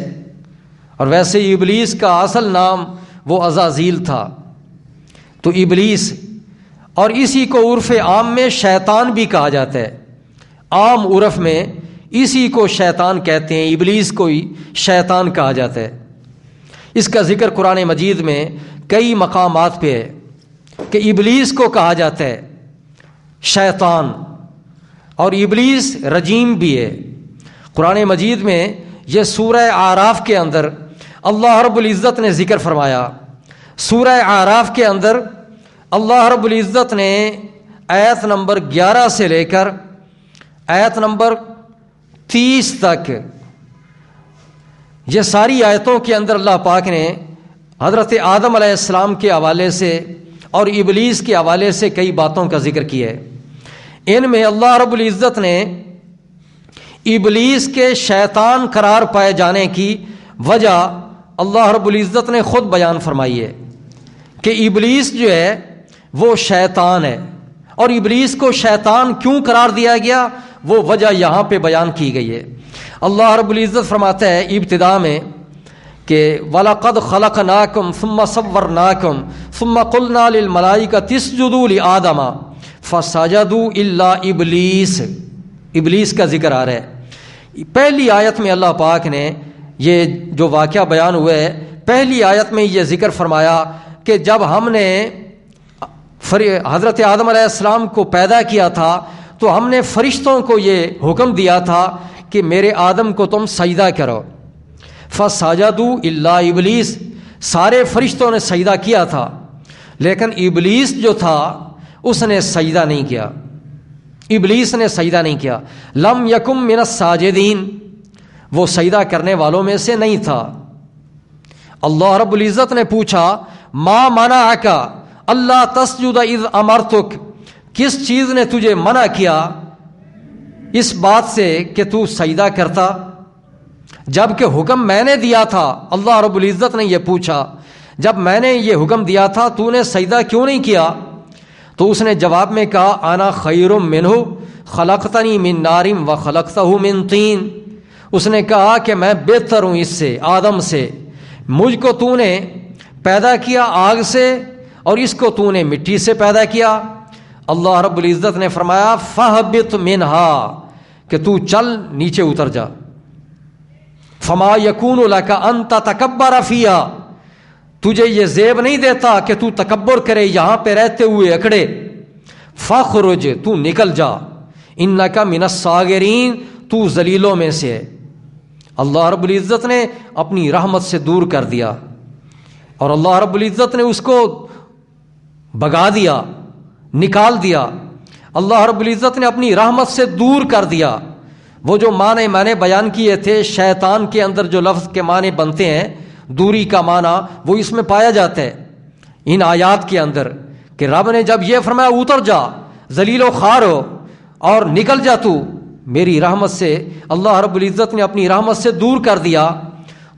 اور ویسے ابلیس کا اصل نام وہ عزازیل تھا. تو ابلیس، اور اسی کو عرف عام میں شیطان بھی کہا جاتا ہے. عام عرف میں اسی کو شیطان کہتے ہیں، ابلیس کو ہی شیطان کہا جاتا ہے. اس کا ذکر قرآن مجید میں کئی مقامات پہ ہے کہ ابلیس کو کہا جاتا ہے شیطان، اور ابلیس رجیم بھی ہے. قرآن مجید میں یہ سورہ اعراف کے اندر اللہ رب العزت نے ذکر فرمایا. سورہ اعراف کے اندر اللہ رب العزت نے آیت نمبر 11 سے لے کر آیت نمبر 30 تک یہ ساری آیتوں کے اندر اللہ پاک نے حضرت آدم علیہ السلام کے حوالے سے اور ابلیس کے حوالے سے کئی باتوں کا ذکر کیا ہے. ان میں اللہ رب العزت نے ابلیس کے شیطان قرار پائے جانے کی وجہ اللہ رب العزت نے خود بیان فرمائی ہے کہ ابلیس جو ہے وہ شیطان ہے. اور ابلیس کو شیطان کیوں قرار دیا گیا وہ وجہ یہاں پہ بیان کی گئی ہے. اللہ رب العزت فرماتا ہے ابتدا میں کہ وَلَقَدْ خَلَقْنَاكُمْ ثُمَّ صَوَّرْنَاكُمْ ثُمَّ قُلْنَا لِلْمَلَائِكَةِ اسْجُدُوا لِآدَمَ فَسَجَدُوا إِلَّا ابلیس. ابلیس کا ذکر آ رہا ہے. پہلی آیت میں اللہ پاک نے یہ جو واقعہ بیان ہوا ہے، پہلی آیت میں یہ ذکر فرمایا کہ جب ہم نے حضرت آدم علیہ السلام کو پیدا کیا تھا تو ہم نے فرشتوں کو یہ حکم دیا تھا کہ میرے آدم کو تم سجدہ کرو. فسجدوا الا ابلیس، سارے فرشتوں نے سجدہ کیا تھا لیکن ابلیس جو تھا اس نے سجدہ نہیں کیا. ابلیس نے سجدہ نہیں کیا. لم یکم من الساجدین، وہ سجدہ کرنے والوں میں سے نہیں تھا. اللہ رب العزت نے پوچھا ما منعک اللہ تسجد اذ امرتک، کس چیز نے تجھے منع کیا اس بات سے کہ تو سجدہ کرتا جبکہ حکم میں نے دیا تھا. اللہ رب العزت نے یہ پوچھا جب میں نے یہ حکم دیا تھا تو نے سجدہ کیوں نہیں کیا؟ تو اس نے جواب میں کہا انا خیر منہ خلقتنی من نار وخلقتہ من طین. اس نے کہا کہ میں بہتر ہوں اس سے، آدم سے. مجھ کو تو نے پیدا کیا آگ سے اور اس کو تو نے مٹی سے پیدا کیا. اللہ رب العزت نے فرمایا فہبط منہا، کہ تو چل نیچے اتر جا. فما یکون لک ان تتکبر فیہا، تجھے یہ زیب نہیں دیتا کہ تو تکبر کرے یہاں پہ رہتے ہوئے اکڑے. فخرج، تو نکل جا. انک من الصاغرین، تو ذلیلوں میں سے ہے. اللہ رب العزت نے اپنی رحمت سے دور کر دیا اور اللہ رب العزت نے اس کو بھگا دیا، نکال دیا. اللہ رب العزت نے اپنی رحمت سے دور کر دیا. وہ جو معنی میں نے بیان کیے تھے شیطان کے اندر جو لفظ کے معنی بنتے ہیں، دوری کا معنی وہ اس میں پایا جاتا ہے ان آیات کے اندر کہ رب نے جب یہ فرمایا اتر جا، ذلیل و خوار ہو اور نکل جا تو میری رحمت سے، اللہ رب العزت نے اپنی رحمت سے دور کر دیا.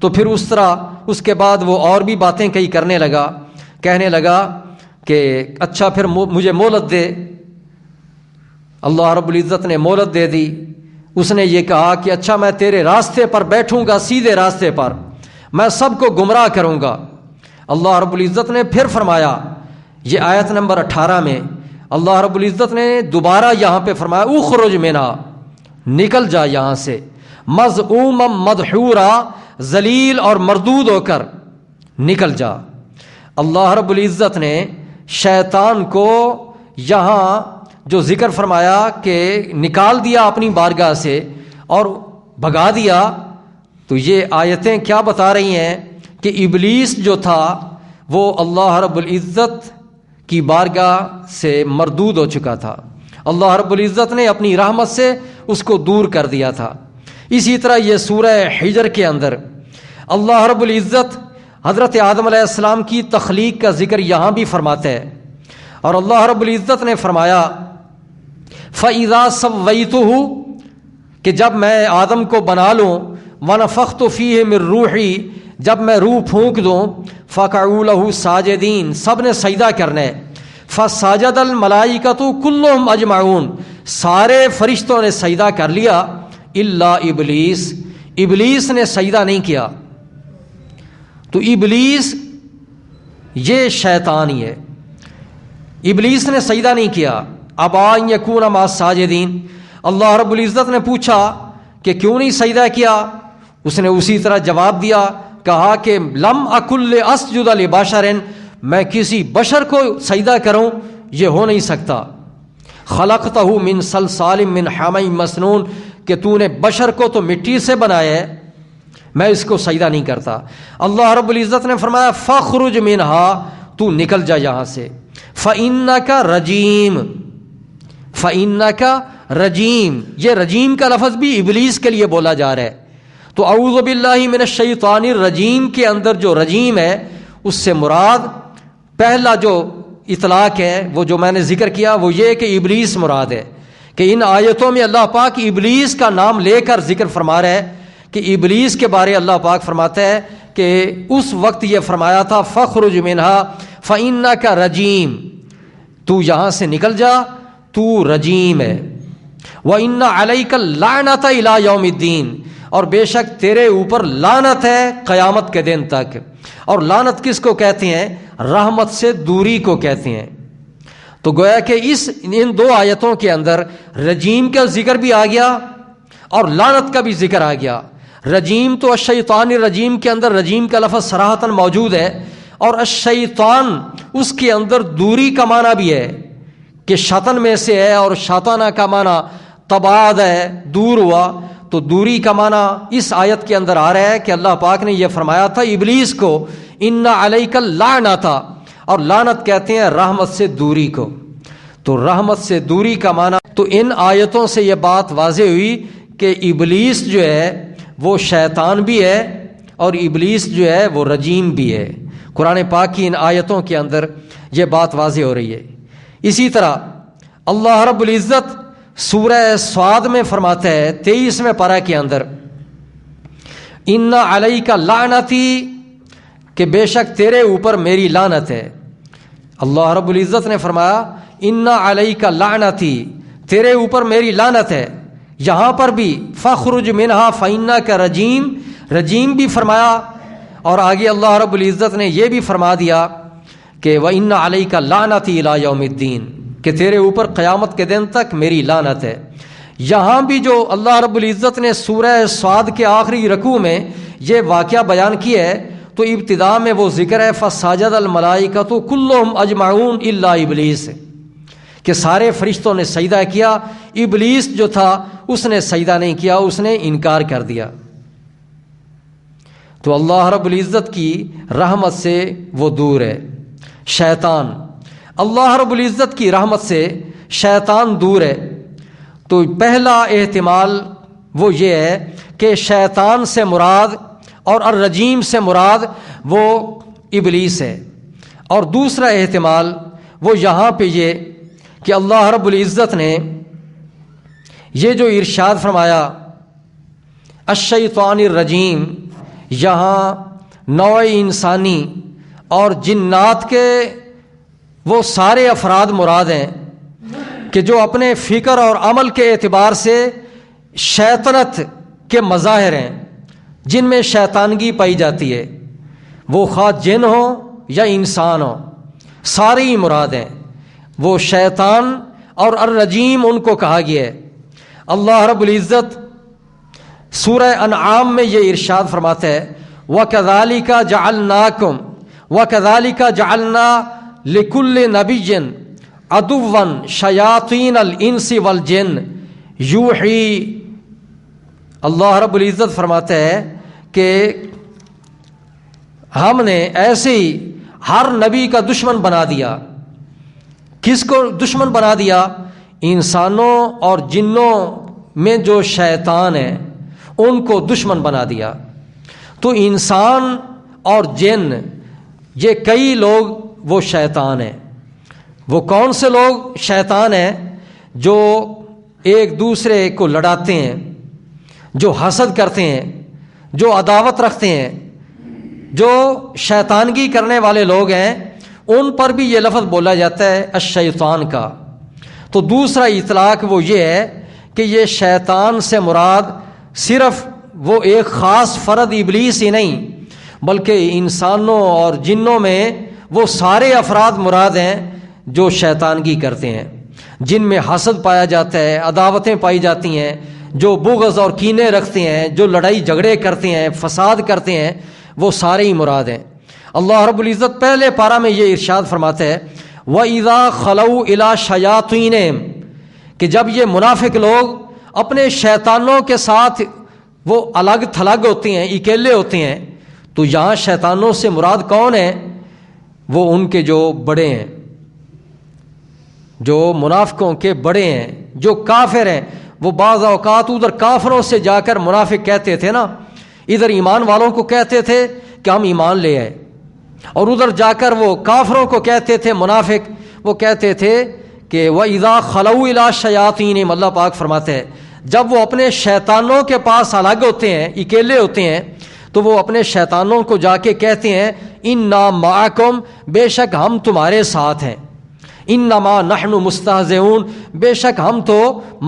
تو پھر اس طرح اس کے بعد وہ اور بھی باتیں کئی کرنے لگا، کہنے لگا کہ اچھا پھر مجھے مہلت دے. اللہ رب العزت نے مہلت دے دی. اس نے یہ کہا کہ اچھا میں تیرے راستے پر بیٹھوں گا، سیدھے راستے پر، میں سب کو گمراہ کروں گا. اللہ رب العزت نے پھر فرمایا، یہ آیت نمبر 18 میں اللہ رب العزت نے دوبارہ یہاں پہ فرمایا اخرج منہا، نکل جا یہاں سے. مذعوما مدحورا، ذلیل اور مردود ہو کر نکل جا۔ اللہ رب العزت نے شیطان کو یہاں جو ذکر فرمایا کہ نکال دیا اپنی بارگاہ سے اور بھگا دیا، تو یہ آیتیں کیا بتا رہی ہیں کہ ابلیس جو تھا وہ اللہ رب العزت کی بارگاہ سے مردود ہو چکا تھا، اللہ رب العزت نے اپنی رحمت سے اس کو دور کر دیا تھا۔ اسی طرح یہ سورہ حجر کے اندر اللہ رب العزت حضرت آدم علیہ السلام کی تخلیق کا ذکر یہاں بھی فرماتے ہیں، اور اللہ رب العزت نے فرمایا فَإِذَا سَوَّيْتُهُ کہ جب میں آدم کو بنا لوں، وَنَفَخْتُ فِيهِ مِن رُوحِي جب میں روح پھونک دوں، فَقَعُوا لَهُ سَاجِدِينَ سب نے سجدہ کرنا ہے، فَسَجَدَ الْمَلَائِكَةُ كُلُّهُمْ أَجْمَعُونَ سارے فرشتوں نے سجدہ کر لیا الا ابلیس، ابلیس نے سجدہ نہیں کیا۔ تو ابلیس یہ شیطان ہی ہے، ابلیس نے سجدہ نہیں کیا۔ ابا ان یکون مع الساجدین، اللہ رب العزت نے پوچھا کہ کیوں نہیں سجدہ کیا، اس نے اسی طرح جواب دیا، کہا کہ لم اکن لاسجد لبشر میں کسی بشر کو سجدہ کروں یہ ہو نہیں سکتا۔ خلقتہ من صلصال من حمأ مسنون کہ تو نے بشر کو تو مٹی سے بنایا ہے، میں اس کو سجدہ نہیں کرتا۔ اللہ رب العزت نے فرمایا فاخرج منہا تو نکل جا یہاں سے، فإنک رجیم، فإنک رجیم، یہ رجیم کا لفظ بھی ابلیس کے لیے بولا جا رہا ہے۔ تو اعوذ باللہ من الشیطان الرجیم کے اندر جو رجیم ہے اس سے مراد پہلا جو اطلاق ہے وہ جو میں نے ذکر کیا وہ یہ کہ ابلیس مراد ہے، کہ ان آیتوں میں اللہ پاک ابلیس کا نام لے کر ذکر فرما رہا ہے کہ ابلیس کے بارے اللہ پاک فرماتا ہے کہ اس وقت یہ فرمایا تھا فخرج منہا فإنک رجیم، تو یہاں سے نکل جا، تو رجیم ہے۔ وَإِنَّ عَلَيْكَ اللَّعْنَةَ إِلَى يَوْمِ الدِّينِ اور بے شک تیرے اوپر لعنت ہے قیامت کے دن تک۔ اور لعنت کس کو کہتے ہیں؟ رحمت سے دوری کو کہتے ہیں۔ تو گویا کہ ان دو آیتوں کے اندر رجیم کا ذکر بھی آ گیا اور لعنت کا بھی ذکر آ گیا۔ رجیم تو الشیطان الرجیم کے اندر رجیم کا لفظ صراحتاً موجود ہے، اور الشیطان اس کے اندر دوری کا معنی بھی ہے کہ شطن میں سے ہے، اور شاطانہ کا معنی تباعد ہے، دور ہوا۔ تو دوری کا معنی اس آیت کے اندر آ رہا ہے کہ اللہ پاک نے یہ فرمایا تھا ابلیس کو ان علیک اللعنۃ، اور لعنت کہتے ہیں رحمت سے دوری کو۔ تو رحمت سے دوری کا معنی، تو ان آیتوں سے یہ بات واضح ہوئی کہ ابلیس جو ہے وہ شیطان بھی ہے اور ابلیس جو ہے وہ رجیم بھی ہے۔ قرآن پاک کی ان آیتوں کے اندر یہ بات واضح ہو رہی ہے۔ اسی طرح اللہ رب العزت سورہ صاد میں فرماتا ہے 23ویں پارہ کے اندر ان علیک لعنتی کہ بے شک تیرے اوپر میری لعنت ہے۔ اللہ رب العزت نے فرمایا ان علیک لعنتی تیرے اوپر میری لعنت ہے۔ یہاں پر بھی فخرج منہا فإنک رجیم، رجیم بھی فرمایا، اور آگے اللہ رب العزت نے یہ بھی فرما دیا کہ وَإِنَّ عَلَيْكَ لَعْنَتِي إِلَىٰ يَوْمِ الدِّينِ کہ تیرے اوپر قیامت کے دن تک میری لعنت ہے۔ یہاں بھی جو اللہ رب العزت نے سورہ صاد کے آخری رکوع میں یہ واقعہ بیان کیا ہے تو ابتدا میں وہ ذکر ہے فَسَجَدَ الْمَلَائِكَةُ كُلُّهُمْ أَجْمَعُونَ إِلَّا إِبْلِيسَ کہ سارے فرشتوں نے سجدہ کیا، ابلیس جو تھا اس نے سجدہ نہیں کیا، اس نے انکار کر دیا۔ تو اللہ رب العزت کی رحمت سے وہ دور ہے۔ شیطان، اللہ رب العزت کی رحمت سے شیطان دور ہے۔ تو پہلا احتمال وہ یہ ہے کہ شیطان سے مراد اور الرجیم سے مراد وہ ابلیس ہے، اور دوسرا احتمال وہ یہاں پہ یہ کہ اللہ رب العزت نے یہ جو ارشاد فرمایا الشیطان الرجیم، یہاں نوع انسانی اور جنات کے وہ سارے افراد مراد ہیں کہ جو اپنے فکر اور عمل کے اعتبار سے شیطنت کے مظاہر ہیں، جن میں شیطانگی پائی جاتی ہے، وہ خواہ جن ہو یا انسان ہو، سارے ہی مراد ہیں۔ وہ شیطان اور الرجیم ان کو کہا گیا ہے۔ اللہ رب العزت سورہ انعام میں یہ ارشاد فرماتا ہے وَكَذَلِكَ جَعَلْنَاكُمْ وَكَذَلِكَ جَعَلْنَا لِكُلِّ نَبِيٍّ عَدُوًّا شَيَاطِينَ الْإِنسِ وَالْجِنِّ یوحی. اللہ رب العزت فرماتا ہے کہ ہم نے ایسے ہی ہر نبی کا دشمن بنا دیا. کس کو دشمن بنا دیا؟ انسانوں اور جنوں میں جو شیطان ہیں ان کو دشمن بنا دیا. تو انسان اور جن یہ کئی لوگ وہ شیطان ہیں. وہ کون سے لوگ شیطان ہیں؟ جو ایک دوسرے کو لڑاتے ہیں، جو حسد کرتے ہیں، جو عداوت رکھتے ہیں، جو شیطانگی کرنے والے لوگ ہیں، ان پر بھی یہ لفظ بولا جاتا ہے الشیطان کا. تو دوسرا اطلاق وہ یہ ہے کہ یہ شیطان سے مراد صرف وہ ایک خاص فرد ابلیس ہی نہیں، بلکہ انسانوں اور جنوں میں وہ سارے افراد مراد ہیں جو شیطانگی کرتے ہیں، جن میں حسد پایا جاتا ہے، عداوتیں پائی جاتی ہیں، جو بغض اور کینے رکھتے ہیں، جو لڑائی جھگڑے کرتے ہیں، فساد کرتے ہیں، وہ سارے ہی مراد ہیں. اللہ رب العزت پہلے پارہ میں یہ ارشاد فرماتا ہے وَإِذَا خَلَوْا إِلَىٰ شَيَاطِينِهِمْ کہ جب یہ منافق لوگ اپنے شیطانوں کے ساتھ وہ الگ تھلگ ہوتے ہیں، اکیلے ہوتے ہیں. تو یہاں شیطانوں سے مراد کون ہیں؟ وہ ان کے جو بڑے ہیں، جو منافقوں کے بڑے ہیں، جو کافر ہیں. وہ بعض اوقات ادھر کافروں سے جا کر منافق کہتے تھے نا، ادھر ایمان والوں کو کہتے تھے کہ ہم ایمان لے آئے، اور ادھر جا کر وہ کافروں کو کہتے تھے منافق، وہ کہتے تھے کہ وَإِذَا خَلَوْا إِلَىٰ شَيَاطِينِهِمْ. اللہ پاک فرماتے ہیں جب وہ اپنے شیطانوں کے پاس الگ ہوتے ہیں، اکیلے ہوتے ہیں، تو وہ اپنے شیطانوں کو جا کے کہتے ہیں اِنَّا مَعَكُمْ بے شک ہم تمہارے ساتھ ہیں، اِنَّمَا نَحْنُ مُسْتَهْزِئُونَ بے شک ہم تو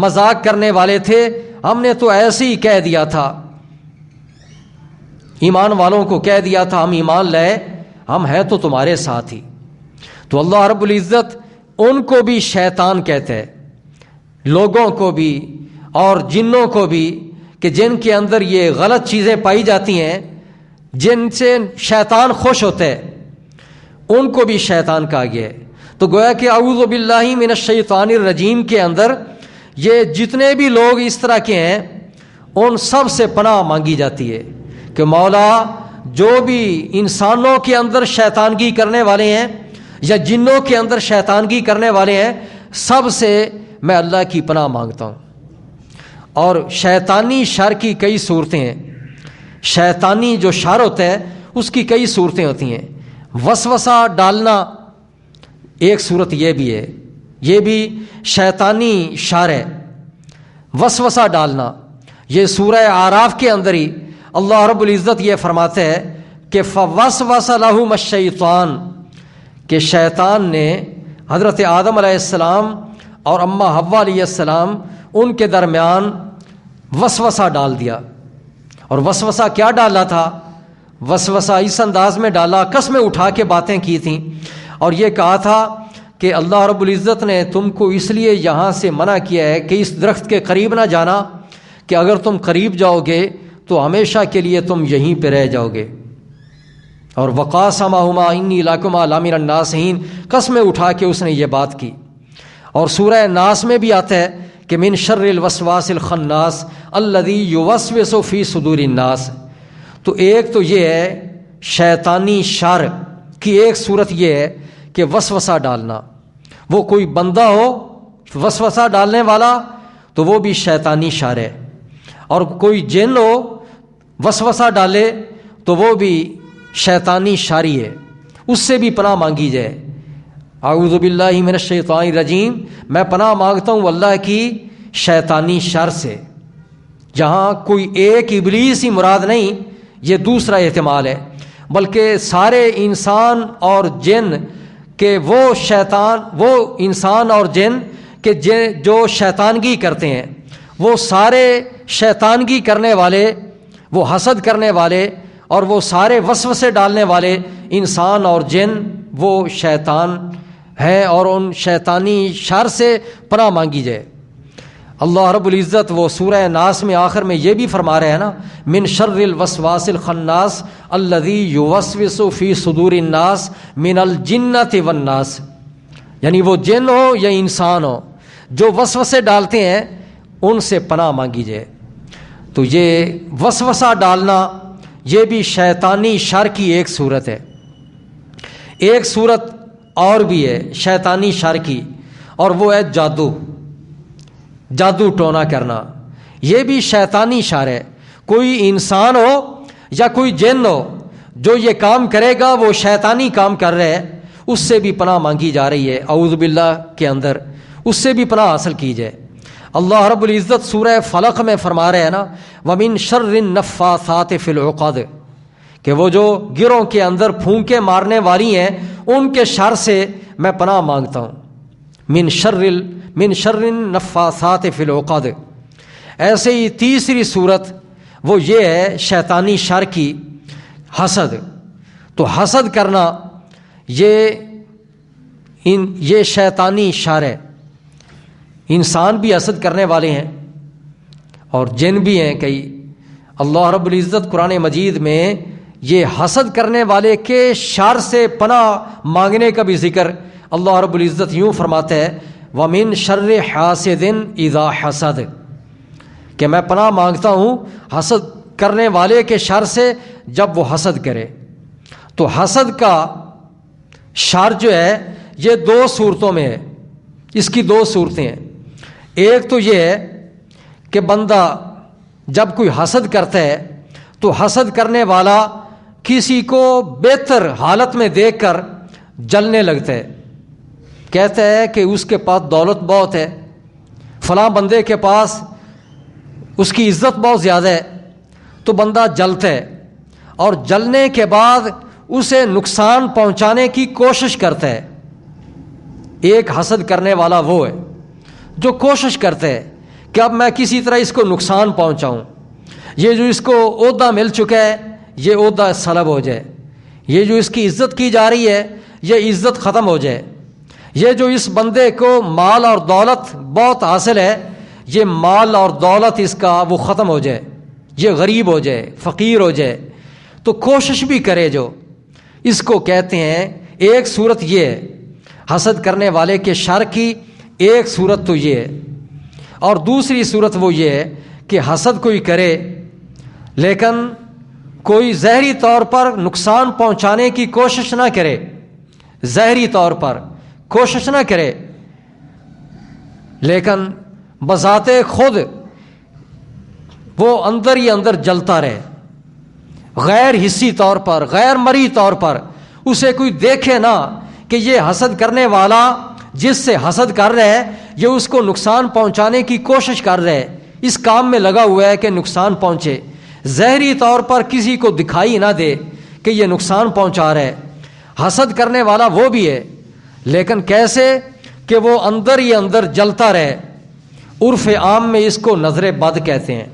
مذاق کرنے والے تھے، ہم نے تو ایسے ہی کہہ دیا تھا. ایمان والوں کو کہہ دیا تھا ہم ایمان لائے، ہم ہیں تو تمہارے ساتھ ہی. تو اللہ رب العزت ان کو بھی شیطان کہتے ہیں، لوگوں کو بھی اور جنوں کو بھی، کہ جن کے اندر یہ غلط چیزیں پائی جاتی ہیں، جن سے شیطان خوش ہوتے ہیں، ان کو بھی شیطان کہا گیا ہے. تو گویا کہ اعوذ باللہ من الشیطان الرجیم کے اندر یہ جتنے بھی لوگ اس طرح کے ہیں ان سب سے پناہ مانگی جاتی ہے کہ مولا جو بھی انسانوں کے اندر شیطانگی کرنے والے ہیں یا جنوں کے اندر شیطانگی کرنے والے ہیں، سب سے میں اللہ کی پناہ مانگتا ہوں. اور شیطانی شر کی کئی صورتیں ہیں. شیطانی جو شر ہوتا ہے اس کی کئی صورتیں ہوتی ہیں. وسوسہ ڈالنا ایک صورت یہ بھی ہے، یہ بھی شیطانی شر ہے. وسوسہ ڈالنا یہ سورہ اعراف کے اندر ہی اللہ رب العزت یہ فرماتے ہیں کہ فوسوس لہم الشیطان کہ شیطان نے حضرت آدم علیہ السلام اور اماں حوا علیہ السلام ان کے درمیان وسوسہ ڈال دیا. اور وسوسہ کیا ڈالا تھا؟ وسوسہ اس انداز میں ڈالا، قسمیں اٹھا کے باتیں کی تھیں اور یہ کہا تھا کہ اللہ رب العزت نے تم کو اس لیے یہاں سے منع کیا ہے کہ اس درخت کے قریب نہ جانا، کہ اگر تم قریب جاؤ گے تو ہمیشہ کے لیے تم یہیں پہ رہ جاؤ گے. اور وقاسمہما انی لکما لمن الناصحین، قسمیں اٹھا کے اس نے یہ بات کی. اور سورہ ناس میں بھی آتا ہے کہ من شر الوسواس الخناس الذی یوسوس فی صدور الناس. تو ایک تو یہ ہے شیطانی شر کی ایک صورت یہ ہے کہ وسوسہ ڈالنا. وہ کوئی بندہ ہو وسوسہ ڈالنے والا تو وہ بھی شیطانی شر ہے، اور کوئی جن ہو وسوسہ ڈالے تو وہ بھی شیطانی شاری ہے، اس سے بھی پناہ مانگی جائے. اعوذ باللہ من الشیطان الرجیم، میں پناہ مانگتا ہوں اللہ کی شیطانی شر سے. جہاں کوئی ایک ابلیس ہی مراد نہیں، یہ دوسرا احتمال ہے، بلکہ سارے انسان اور جن کہ وہ شیطان، وہ انسان اور جن کہ جو شیطانگی کرتے ہیں، وہ سارے شیطانگی کرنے والے، وہ حسد کرنے والے اور وہ سارے وسوسے ڈالنے والے انسان اور جن وہ شیطان ہیں، اور ان شیطانی شر سے پناہ مانگی جائے. اللہ رب العزت وہ سورہ ناس میں آخر میں یہ بھی فرما رہے ہیں نا، من شر الوسواس الخناس الذی یوسوس فی صدور الناس من الجنۃ والناس، یعنی وہ جن ہو یا انسان ہو جو وسوسے ڈالتے ہیں ان سے پناہ مانگی جائے۔ تو یہ وسوسہ ڈالنا یہ بھی شیطانی شر کی ایک صورت ہے۔ ایک صورت اور بھی ہے شیطانی شر کی، اور وہ ہے جادو ٹونا کرنا۔ یہ بھی شیطانی شر ہے۔ کوئی انسان ہو یا کوئی جن ہو جو یہ کام کرے گا وہ شیطانی کام کر رہے ہے، اس سے بھی پناہ مانگی جا رہی ہے اعوذ باللہ کے اندر، اس سے بھی پناہ حاصل کی جائے۔ اللہ رب العزت سورہ فلق میں فرما رہے ہیں نا، وَمِن شَرِّ النَّفَّاثَاتِ فِي الْعُقَدِ، کہ وہ جو گروہ کے اندر پھونکے مارنے والی ہیں ان کے شر سے میں پناہ مانگتا ہوں۔ من شر النفاثات فی العقد۔ ایسے ہی تیسری صورت وہ یہ ہے شیطانی شر کی، حسد۔ تو حسد کرنا یہ شیطانی شر ہے۔ انسان بھی حسد کرنے والے ہیں اور جن بھی ہیں کئی۔ اللہ رب العزت قرآن مجید میں یہ حسد کرنے والے کے شر سے پناہ مانگنے کا بھی ذکر اللہ رب العزت یوں فرماتا ہے، وَمِن شَرِّ حَاسِدٍ اِذَا حَسَدَ، کہ میں پناہ مانگتا ہوں حسد کرنے والے کے شر سے جب وہ حسد کرے۔ تو حسد کا شر جو ہے یہ دو صورتوں میں ہے، اس کی دو صورتیں ہیں۔ ایک تو یہ ہے کہ بندہ جب کوئی حسد کرتا ہے تو حسد کرنے والا کسی کو بہتر حالت میں دیکھ کر جلنے لگتا ہے، کہتا ہے کہ اس کے پاس دولت بہت ہے، فلاں بندے کے پاس اس کی عزت بہت زیادہ ہے، تو بندہ جلتا ہے اور جلنے کے بعد اسے نقصان پہنچانے کی کوشش کرتا ہے۔ ایک حسد کرنے والا وہ ہے جو کوشش کرتا ہے کہ اب میں کسی طرح اس کو نقصان پہنچاؤں، یہ جو اس کو عہدہ مل چکا ہے یہ عہدہ سلب ہو جائے، یہ جو اس کی عزت کی جا رہی ہے یہ عزت ختم ہو جائے، یہ جو اس بندے کو مال اور دولت بہت حاصل ہے یہ مال اور دولت اس کا وہ ختم ہو جائے، یہ غریب ہو جائے، فقیر ہو جائے، تو کوشش بھی کرے جو، اس کو کہتے ہیں۔ ایک صورت یہ ہے حسد کرنے والے کے شر کی، ایک صورت تو یہ ہے، اور دوسری صورت وہ یہ ہے کہ حسد کوئی کرے لیکن کوئی ظاہری طور پر نقصان پہنچانے کی کوشش نہ کرے، ظاہری طور پر کوشش نہ کرے، لیکن بذات خود وہ اندر ہی اندر جلتا رہے، غیر حسی طور پر، غیر مرئی طور پر اسے کوئی دیکھے نہ کہ یہ حسد کرنے والا جس سے حسد کر رہا ہے یہ اس کو نقصان پہنچانے کی کوشش کر رہا ہے، اس کام میں لگا ہوا ہے کہ نقصان پہنچے، ظاہری طور پر کسی کو دکھائی نہ دے کہ یہ نقصان پہنچا رہا ہے۔ حسد کرنے والا وہ بھی ہے لیکن کیسے کہ وہ اندر ہی اندر جلتا رہے۔ عرف عام میں اس کو نظر بد کہتے ہیں،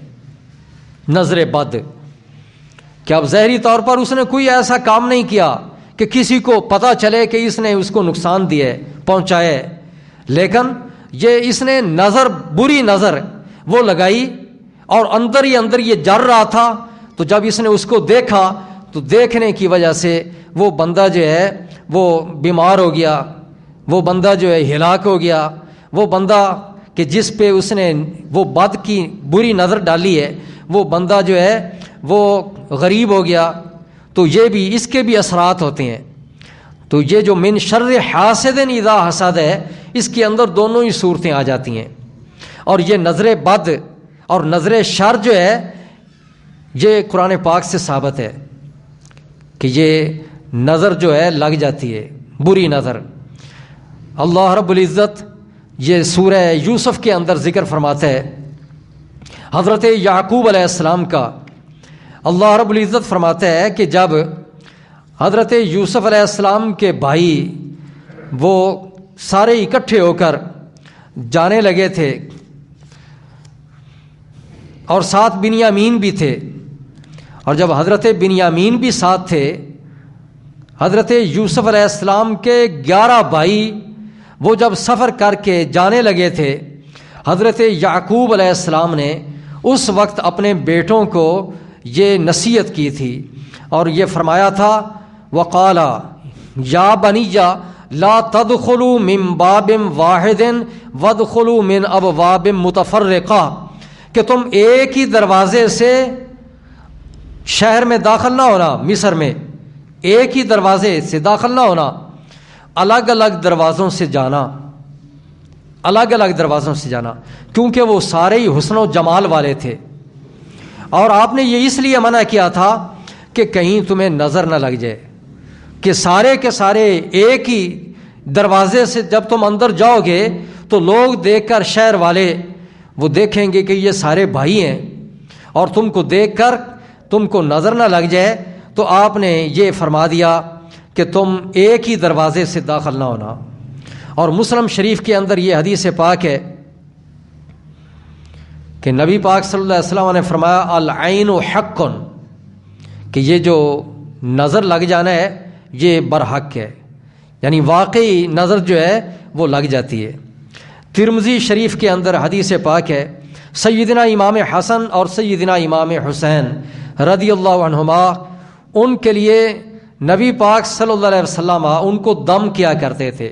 نظر بد، کہ اب ظاہری طور پر اس نے کوئی ایسا کام نہیں کیا کہ کسی کو پتہ چلے کہ اس نے اس کو نقصان دیا ہے، پہنچایا ہے، لیکن یہ اس نے نظر، بری نظر وہ لگائی اور اندر ہی اندر یہ جر رہا تھا، تو جب اس نے اس کو دیکھا تو دیکھنے کی وجہ سے وہ بندہ جو ہے وہ بیمار ہو گیا، وہ بندہ جو ہے ہلاک ہو گیا، وہ بندہ کہ جس پہ اس نے وہ بد کی بری نظر ڈالی ہے وہ بندہ جو ہے وہ غریب ہو گیا۔ تو یہ بھی اس کے بھی اثرات ہوتے ہیں۔ تو یہ جو من شر حاسد اذا حسد ہے اس کے اندر دونوں ہی صورتیں آ جاتی ہیں، اور یہ نظر بد اور نظر شر جو ہے یہ قرآن پاک سے ثابت ہے کہ یہ نظر جو ہے لگ جاتی ہے، بری نظر۔ اللہ رب العزت یہ سورہ یوسف کے اندر ذکر فرماتا ہے حضرت یعقوب علیہ السلام کا۔ اللہ رب العزت فرماتا ہے کہ جب حضرت یوسف علیہ السلام کے بھائی وہ سارے اکٹھے ہو کر جانے لگے تھے اور ساتھ بنیامین بھی تھے، اور جب حضرت بنیامین بھی ساتھ تھے، حضرت یوسف علیہ السلام کے 11 بھائی وہ جب سفر کر کے جانے لگے تھے، حضرت یعقوب علیہ السلام نے اس وقت اپنے بیٹوں کو یہ نصیحت کی تھی اور یہ فرمایا تھا وقالا یا بنی لا تدخلوا من باب واحد وادخلوا من ابواب متفرقہ، کہ تم ایک ہی دروازے سے شہر میں داخل نہ ہونا، مصر میں ایک ہی دروازے سے داخل نہ ہونا، الگ الگ دروازوں سے جانا، الگ الگ دروازوں سے جانا، کیونکہ وہ سارے ہی حسن و جمال والے تھے۔ اور آپ نے یہ اس لیے منع کیا تھا کہ کہیں تمہیں نظر نہ لگ جائے کہ سارے کے سارے ایک ہی دروازے سے جب تم اندر جاؤ گے تو لوگ دیکھ کر، شہر والے وہ دیکھیں گے کہ یہ سارے بھائی ہیں، اور تم کو دیکھ کر تم کو نظر نہ لگ جائے، تو آپ نے یہ فرما دیا کہ تم ایک ہی دروازے سے داخل نہ ہونا۔ اور مسلم شریف کے اندر یہ حدیث پاک ہے کہ نبی پاک صلی اللہ علیہ وسلم نے فرمایا العین حق، کہ یہ جو نظر لگ جانا ہے یہ برحق ہے، یعنی واقعی نظر جو ہے وہ لگ جاتی ہے۔ ترمذی شریف کے اندر حدیث پاک ہے سیدنا امام حسن اور سیدنا امام حسین رضی اللہ عنہما، ان کے لیے نبی پاک صلی اللہ علیہ وسلم ان کو دم کیا کرتے تھے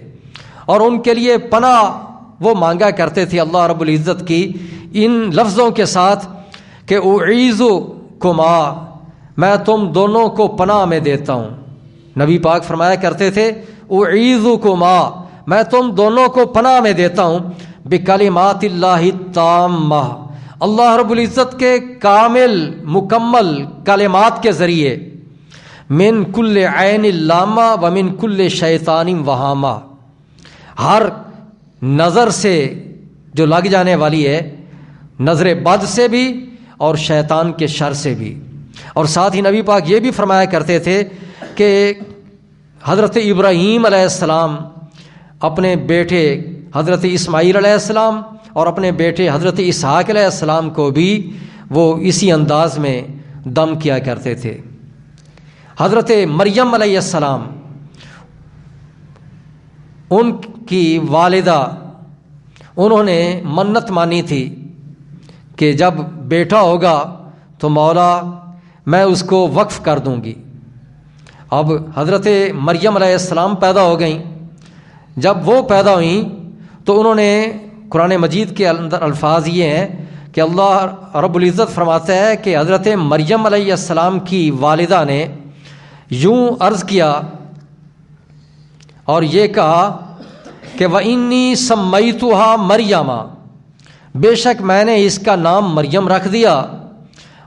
اور ان کے لیے پناہ وہ مانگا کرتے تھے اللہ رب العزت کی ان لفظوں کے ساتھ کہ اعیذکما، میں تم دونوں کو پناہ میں دیتا ہوں۔ نبی پاک فرمایا کرتے تھے اعیذکما، میں تم دونوں کو پناہ میں دیتا ہوں بکلمات اللہ التامہ، اللہ رب العزت کے کامل مکمل کلمات کے ذریعے، من کل عین لامہ ومن کل شیطان وہامہ، ہر نظر سے جو لگ جانے والی ہے، نظر بد سے بھی اور شیطان کے شر سے بھی۔ اور ساتھ ہی نبی پاک یہ بھی فرمایا کرتے تھے کہ حضرت ابراہیم علیہ السلام اپنے بیٹے حضرت اسماعیل علیہ السلام اور اپنے بیٹے حضرت اسحاق علیہ السلام کو بھی وہ اسی انداز میں دم کیا کرتے تھے۔ حضرت مریم علیہ السلام، ان کی والدہ، انہوں نے منت مانی تھی کہ جب بیٹا ہوگا تو مولا میں اس کو وقف کر دوں گی۔ اب حضرت مریم علیہ السلام پیدا ہو گئیں، جب وہ پیدا ہوئیں تو انہوں نے، قرآن مجید کے اندر الفاظ یہ ہیں کہ اللہ رب العزت فرماتا ہے کہ حضرت مریم علیہ السلام کی والدہ نے یوں عرض کیا اور یہ کہا کہ وَإِنِّي سَمَّيْتُهَا مَرْيَمَ، بے شک میں نے اس کا نام مریم رکھ دیا،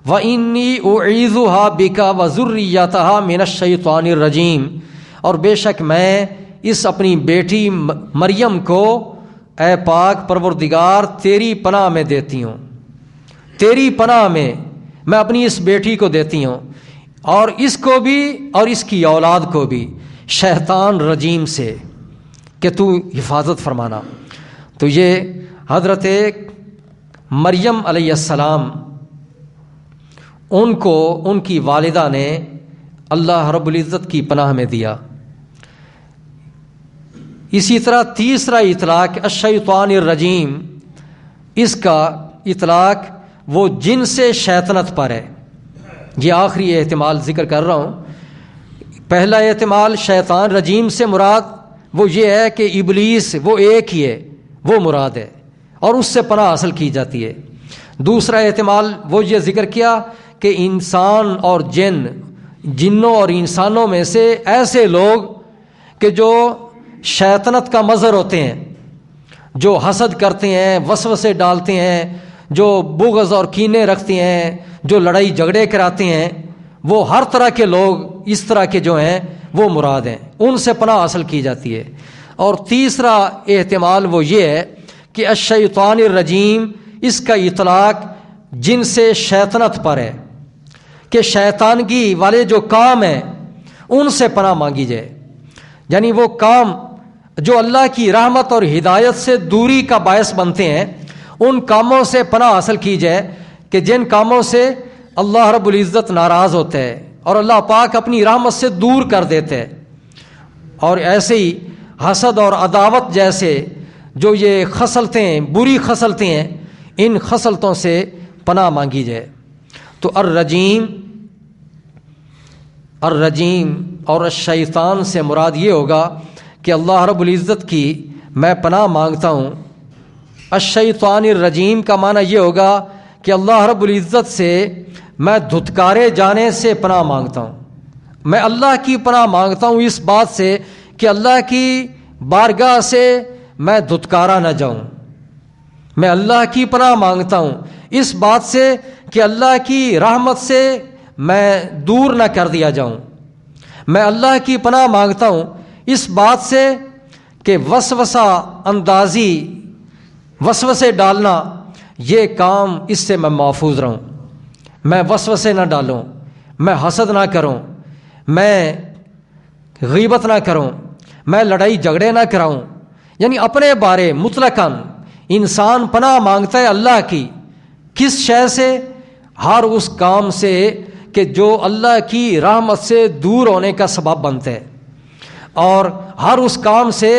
وَإِنِّي أُعِيذُهَا بِكَ وَذُرِّيَّتَهَا مِنَ الشَّيْطَانِ الرَّجِيمِ، اور بے شک میں اس اپنی بیٹی مریم کو اے پاک پروردگار تیری پناہ میں دیتی ہوں، تیری پناہ میں میں اپنی اس بیٹی کو دیتی ہوں، اور اس کو بھی اور اس کی اولاد کو بھی شیطان رجیم سے کہ تو حفاظت فرمانا۔ تو یہ حضرت مریم علیہ السلام، ان کو ان کی والدہ نے اللہ رب العزت کی پناہ میں دیا۔ اسی طرح تیسرا اطلاق الشیطان الرجیم، اس کا اطلاق وہ جن سے شیطنت پر ہے۔ یہ آخری احتمال ذکر کر رہا ہوں۔ پہلا احتمال شیطان رجیم سے مراد وہ یہ ہے کہ ابلیس وہ ایک ہی ہے، وہ مراد ہے اور اس سے پناہ حاصل کی جاتی ہے۔ دوسرا احتمال وہ یہ ذکر کیا کہ انسان اور جنوں اور انسانوں میں سے ایسے لوگ کہ جو شیطنت کا مظہر ہوتے ہیں، جو حسد کرتے ہیں، وسوسے ڈالتے ہیں، جو بغض اور کینے رکھتے ہیں، جو لڑائی جھگڑے کراتے ہیں، وہ ہر طرح کے لوگ اس طرح کے جو ہیں وہ مراد ہیں، ان سے پناہ حاصل کی جاتی ہے۔ اور تیسرا احتمال وہ یہ ہے کہ الشیطان الرجیم، اس کا اطلاق جن سے شیطنت پر ہے کہ شیطانگی والے جو کام ہیں ان سے پناہ مانگی جائے، یعنی وہ کام جو اللہ کی رحمت اور ہدایت سے دوری کا باعث بنتے ہیں ان کاموں سے پناہ حاصل کی جائے کہ جن کاموں سے اللہ رب العزت ناراض ہوتا ہے اور اللہ پاک اپنی رحمت سے دور کر دیتے ہیں۔ اور ایسے ہی حسد اور عداوت جیسے جو یہ خصلتیں بری خصلتیں ہیں ان خصلتوں سے پناہ مانگی جائے۔ تو الرجیم اور الشیطان سے مراد یہ ہوگا کہ اللہ رب العزت کی میں پناہ مانگتا ہوں۔ الشیطان الرجیم کا معنی یہ ہوگا کہ اللہ رب العزت سے میں دھتکارے جانے سے پناہ مانگتا ہوں۔ میں اللہ کی پناہ مانگتا ہوں اس بات سے کہ اللہ کی بارگاہ سے میں دھتکارا نہ جاؤں۔ میں اللہ کی پناہ مانگتا ہوں اس بات سے کہ اللہ کی رحمت سے میں دور نہ کر دیا جاؤں۔ میں اللہ کی پناہ مانگتا ہوں اس بات سے کہ وسوسہ اندازی، وسوسے ڈالنا، یہ کام اس سے میں محفوظ رہوں۔ میں وسوسے نہ ڈالوں، میں حسد نہ کروں، میں غیبت نہ کروں، میں لڑائی جھگڑے نہ کراؤں۔ یعنی اپنے بارے مطلقاً انسان پناہ مانگتا ہے اللہ کی، کس شے سے؟ ہر اس کام سے کہ جو اللہ کی رحمت سے دور ہونے کا سبب بنتا ہے، اور ہر اس کام سے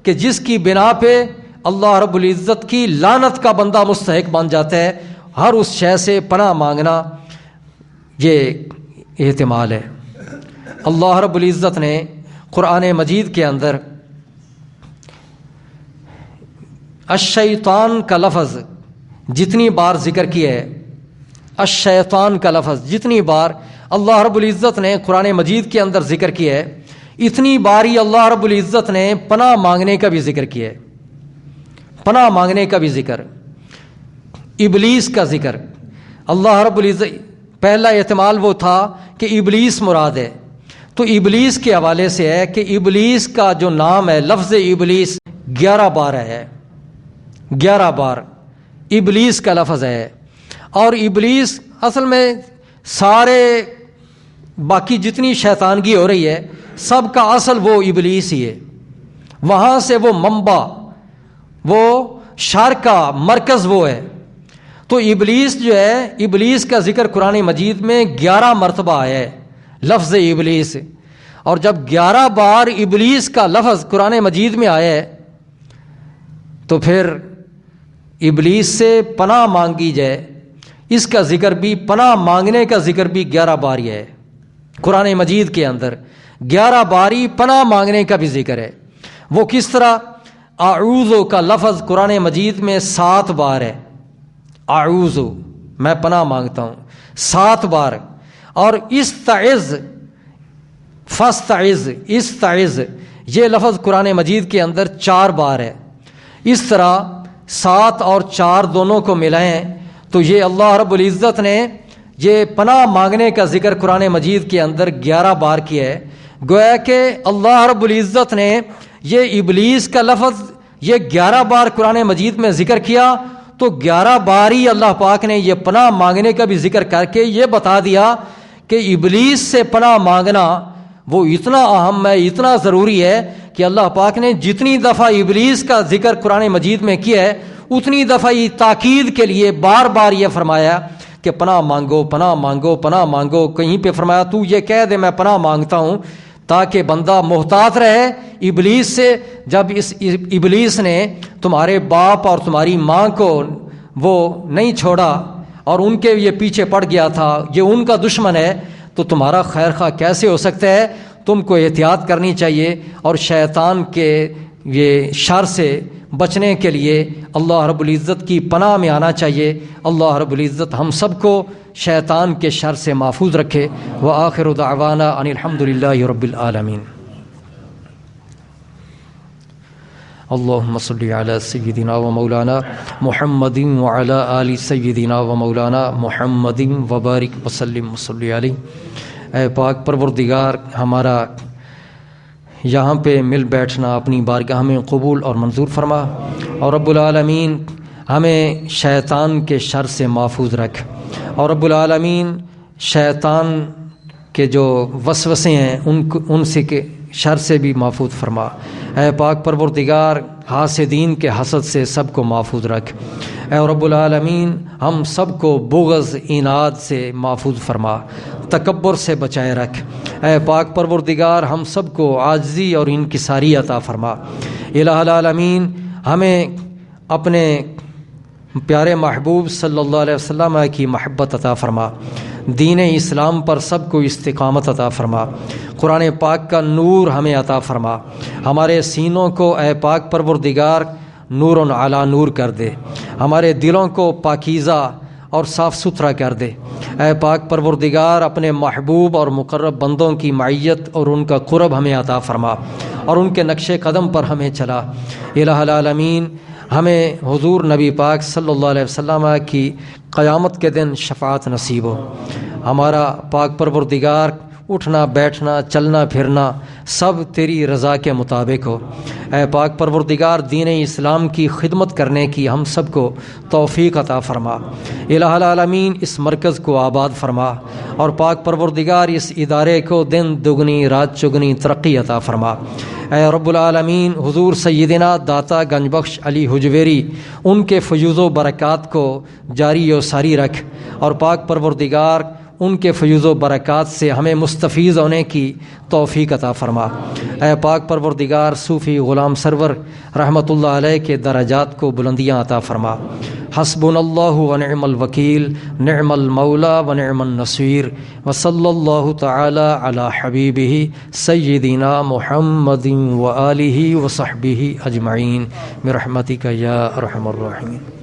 کہ جس کی بنا پہ اللہ رب العزت کی لعنت کا بندہ مستحق بن جاتا ہے، ہر اس شے سے پناہ مانگنا یہ احتمال ہے۔ اللہ رب العزت نے قرآن مجید کے اندر الشیطان کا لفظ جتنی بار ذکر کیا ہے، الشیطان کا لفظ جتنی بار اللہ رب العزت نے قرآن مجید کے اندر ذکر کیا ہے، اتنی بار ہی اللہ رب العزت نے پناہ مانگنے کا بھی ذکر کیا ہے۔ پناہ مانگنے کا بھی ذکر، ابلیس کا ذکر۔ اللہ رب العزت پہلا احتمال وہ تھا کہ ابلیس مراد ہے، تو ابلیس کے حوالے سے ہے کہ ابلیس کا جو نام ہے، لفظ ابلیس 11 بار ہے، 11 بار ابلیس کا لفظ ہے۔ اور ابلیس اصل میں سارے باقی جتنی شیطانگی ہو رہی ہے سب کا اصل وہ ابلیس ہی ہے، وہاں سے وہ منبع، وہ شر کا مرکز وہ ہے۔ تو ابلیس جو ہے، ابلیس کا ذکر قرآن مجید میں 11 مرتبہ آیا ہے، لفظ ابلیس۔ اور جب 11 بار ابلیس کا لفظ قرآن مجید میں آیا ہے تو پھر ابلیس سے پناہ مانگی جائے، اس کا ذکر بھی، پناہ مانگنے کا ذکر بھی 11 بار ہی ہے قرآن مجید کے اندر۔ 11 باری پناہ مانگنے کا بھی ذکر ہے۔ وہ کس طرح؟ اعوذ کا لفظ قرآن مجید میں 7 بار ہے، اعوذ میں پناہ مانگتا ہوں 7 بار۔ اور استعذ، فاستعذ، استعذ یہ لفظ قرآن مجید کے اندر 4 بار ہے۔ اس طرح 7 اور 4 دونوں کو ملائیں تو یہ اللہ رب العزت نے یہ پناہ مانگنے کا ذکر قرآن مجید کے اندر 11 بار کیا ہے۔ گویا کہ اللہ رب العزت نے یہ ابلیس کا لفظ یہ 11 بار قرآن مجید میں ذکر کیا، تو 11 بار ہی اللہ پاک نے یہ پناہ مانگنے کا بھی ذکر کر کے یہ بتا دیا کہ ابلیس سے پناہ مانگنا وہ اتنا اہم ہے، اتنا ضروری ہے کہ اللہ پاک نے جتنی دفعہ ابلیس کا ذکر قرآن مجید میں کیا ہے اتنی دفعہ یہ تاکید کے لیے بار بار یہ فرمایا کہ پناہ مانگو، پناہ مانگو، پناہ مانگو۔ کہیں پہ فرمایا تو یہ کہہ دے میں پناہ مانگتا ہوں، تاکہ بندہ محتاط رہے ابلیس سے۔ جب اس ابلیس نے تمہارے باپ اور تمہاری ماں کو وہ نہیں چھوڑا اور ان کے یہ پیچھے پڑ گیا تھا، یہ ان کا دشمن ہے، تو تمہارا خیر خواہ کیسے ہو سکتا ہے؟ تم کو احتیاط کرنی چاہیے، اور شیطان کے یہ شر سے بچنے کے لیے اللہ رب العزت کی پناہ میں آنا چاہیے۔ اللہ رب العزت ہم سب کو شیطان کے شر سے محفوظ رکھے۔ وآخر دعوانا ان الحمد للہ رب العالمین۔ اللہم صلی علی سیدنا و مولانا محمد وعلی آل سیدنا و مولانا محمد وبارک وسلم وصلی علیہ۔ اے پاک پروردگار، ہمارا یہاں پہ مل بیٹھنا اپنی بارگاہ میں قبول اور منظور فرما، اور رب العالمین ہمیں شیطان کے شر سے محفوظ رکھ، اور رب العالمین شیطان کے جو وسوسے ہیں ان سے کے شر سے بھی محفوظ فرما۔ اے پاک پروردگار، حاسدین کے حسد سے سب کو محفوظ رکھ۔ اے رب العالمین ہم سب کو بغض، اناد سے محفوظ فرما، تکبر سے بچائے رکھ۔ اے پاک پروردگار ہم سب کو عاجزی اور انکساری عطا فرما۔ الہ العالمین ہمیں اپنے پیارے محبوب صلی اللہ علیہ وسلم کی محبت عطا فرما، دین اسلام پر سب کو استقامت عطا فرما، قرآن پاک کا نور ہمیں عطا فرما، ہمارے سینوں کو اے پاک پروردگار نور علی نور کر دے، ہمارے دلوں کو پاکیزہ اور صاف ستھرا کر دے۔ اے پاک پروردگار اپنے محبوب اور مقرب بندوں کی معیت اور ان کا قرب ہمیں عطا فرما اور ان کے نقش قدم پر ہمیں چلا۔ الہ العالمین ہمیں حضور نبی پاک صلی اللہ علیہ وسلم کی قیامت کے دن شفاعت نصیب ہو۔ ہمارا پاک پروردگار اٹھنا بیٹھنا چلنا پھرنا سب تیری رضا کے مطابق ہو۔ اے پاک پروردگار دین اسلام کی خدمت کرنے کی ہم سب کو توفیق عطا فرما۔ الہ العالمین اس مرکز کو آباد فرما اور پاک پروردگار اس ادارے کو دن دگنی رات چگنی ترقی عطا فرما۔ اے رب العالمین حضور سیدنا داتا گنج بخش علی حجویری ان کے فیوض و برکات کو جاری و ساری رکھ اور پاک پروردگار ان کے فیوض و برکات سے ہمیں مستفیض ہونے کی توفیق عطا فرما۔ اے پاک پروردگار صوفی غلام سرور رحمۃ اللہ علیہ کے درجات کو بلندیاں عطا فرما۔ حسبنا اللہ ونعم الوکیل، نعم المولا ونعم النصیر، وصلی اللہ تعالی علی حبیبہ سیدنا محمد وآلہ وصحبہ اجمعین برحمتک یا ارحم الراحمین۔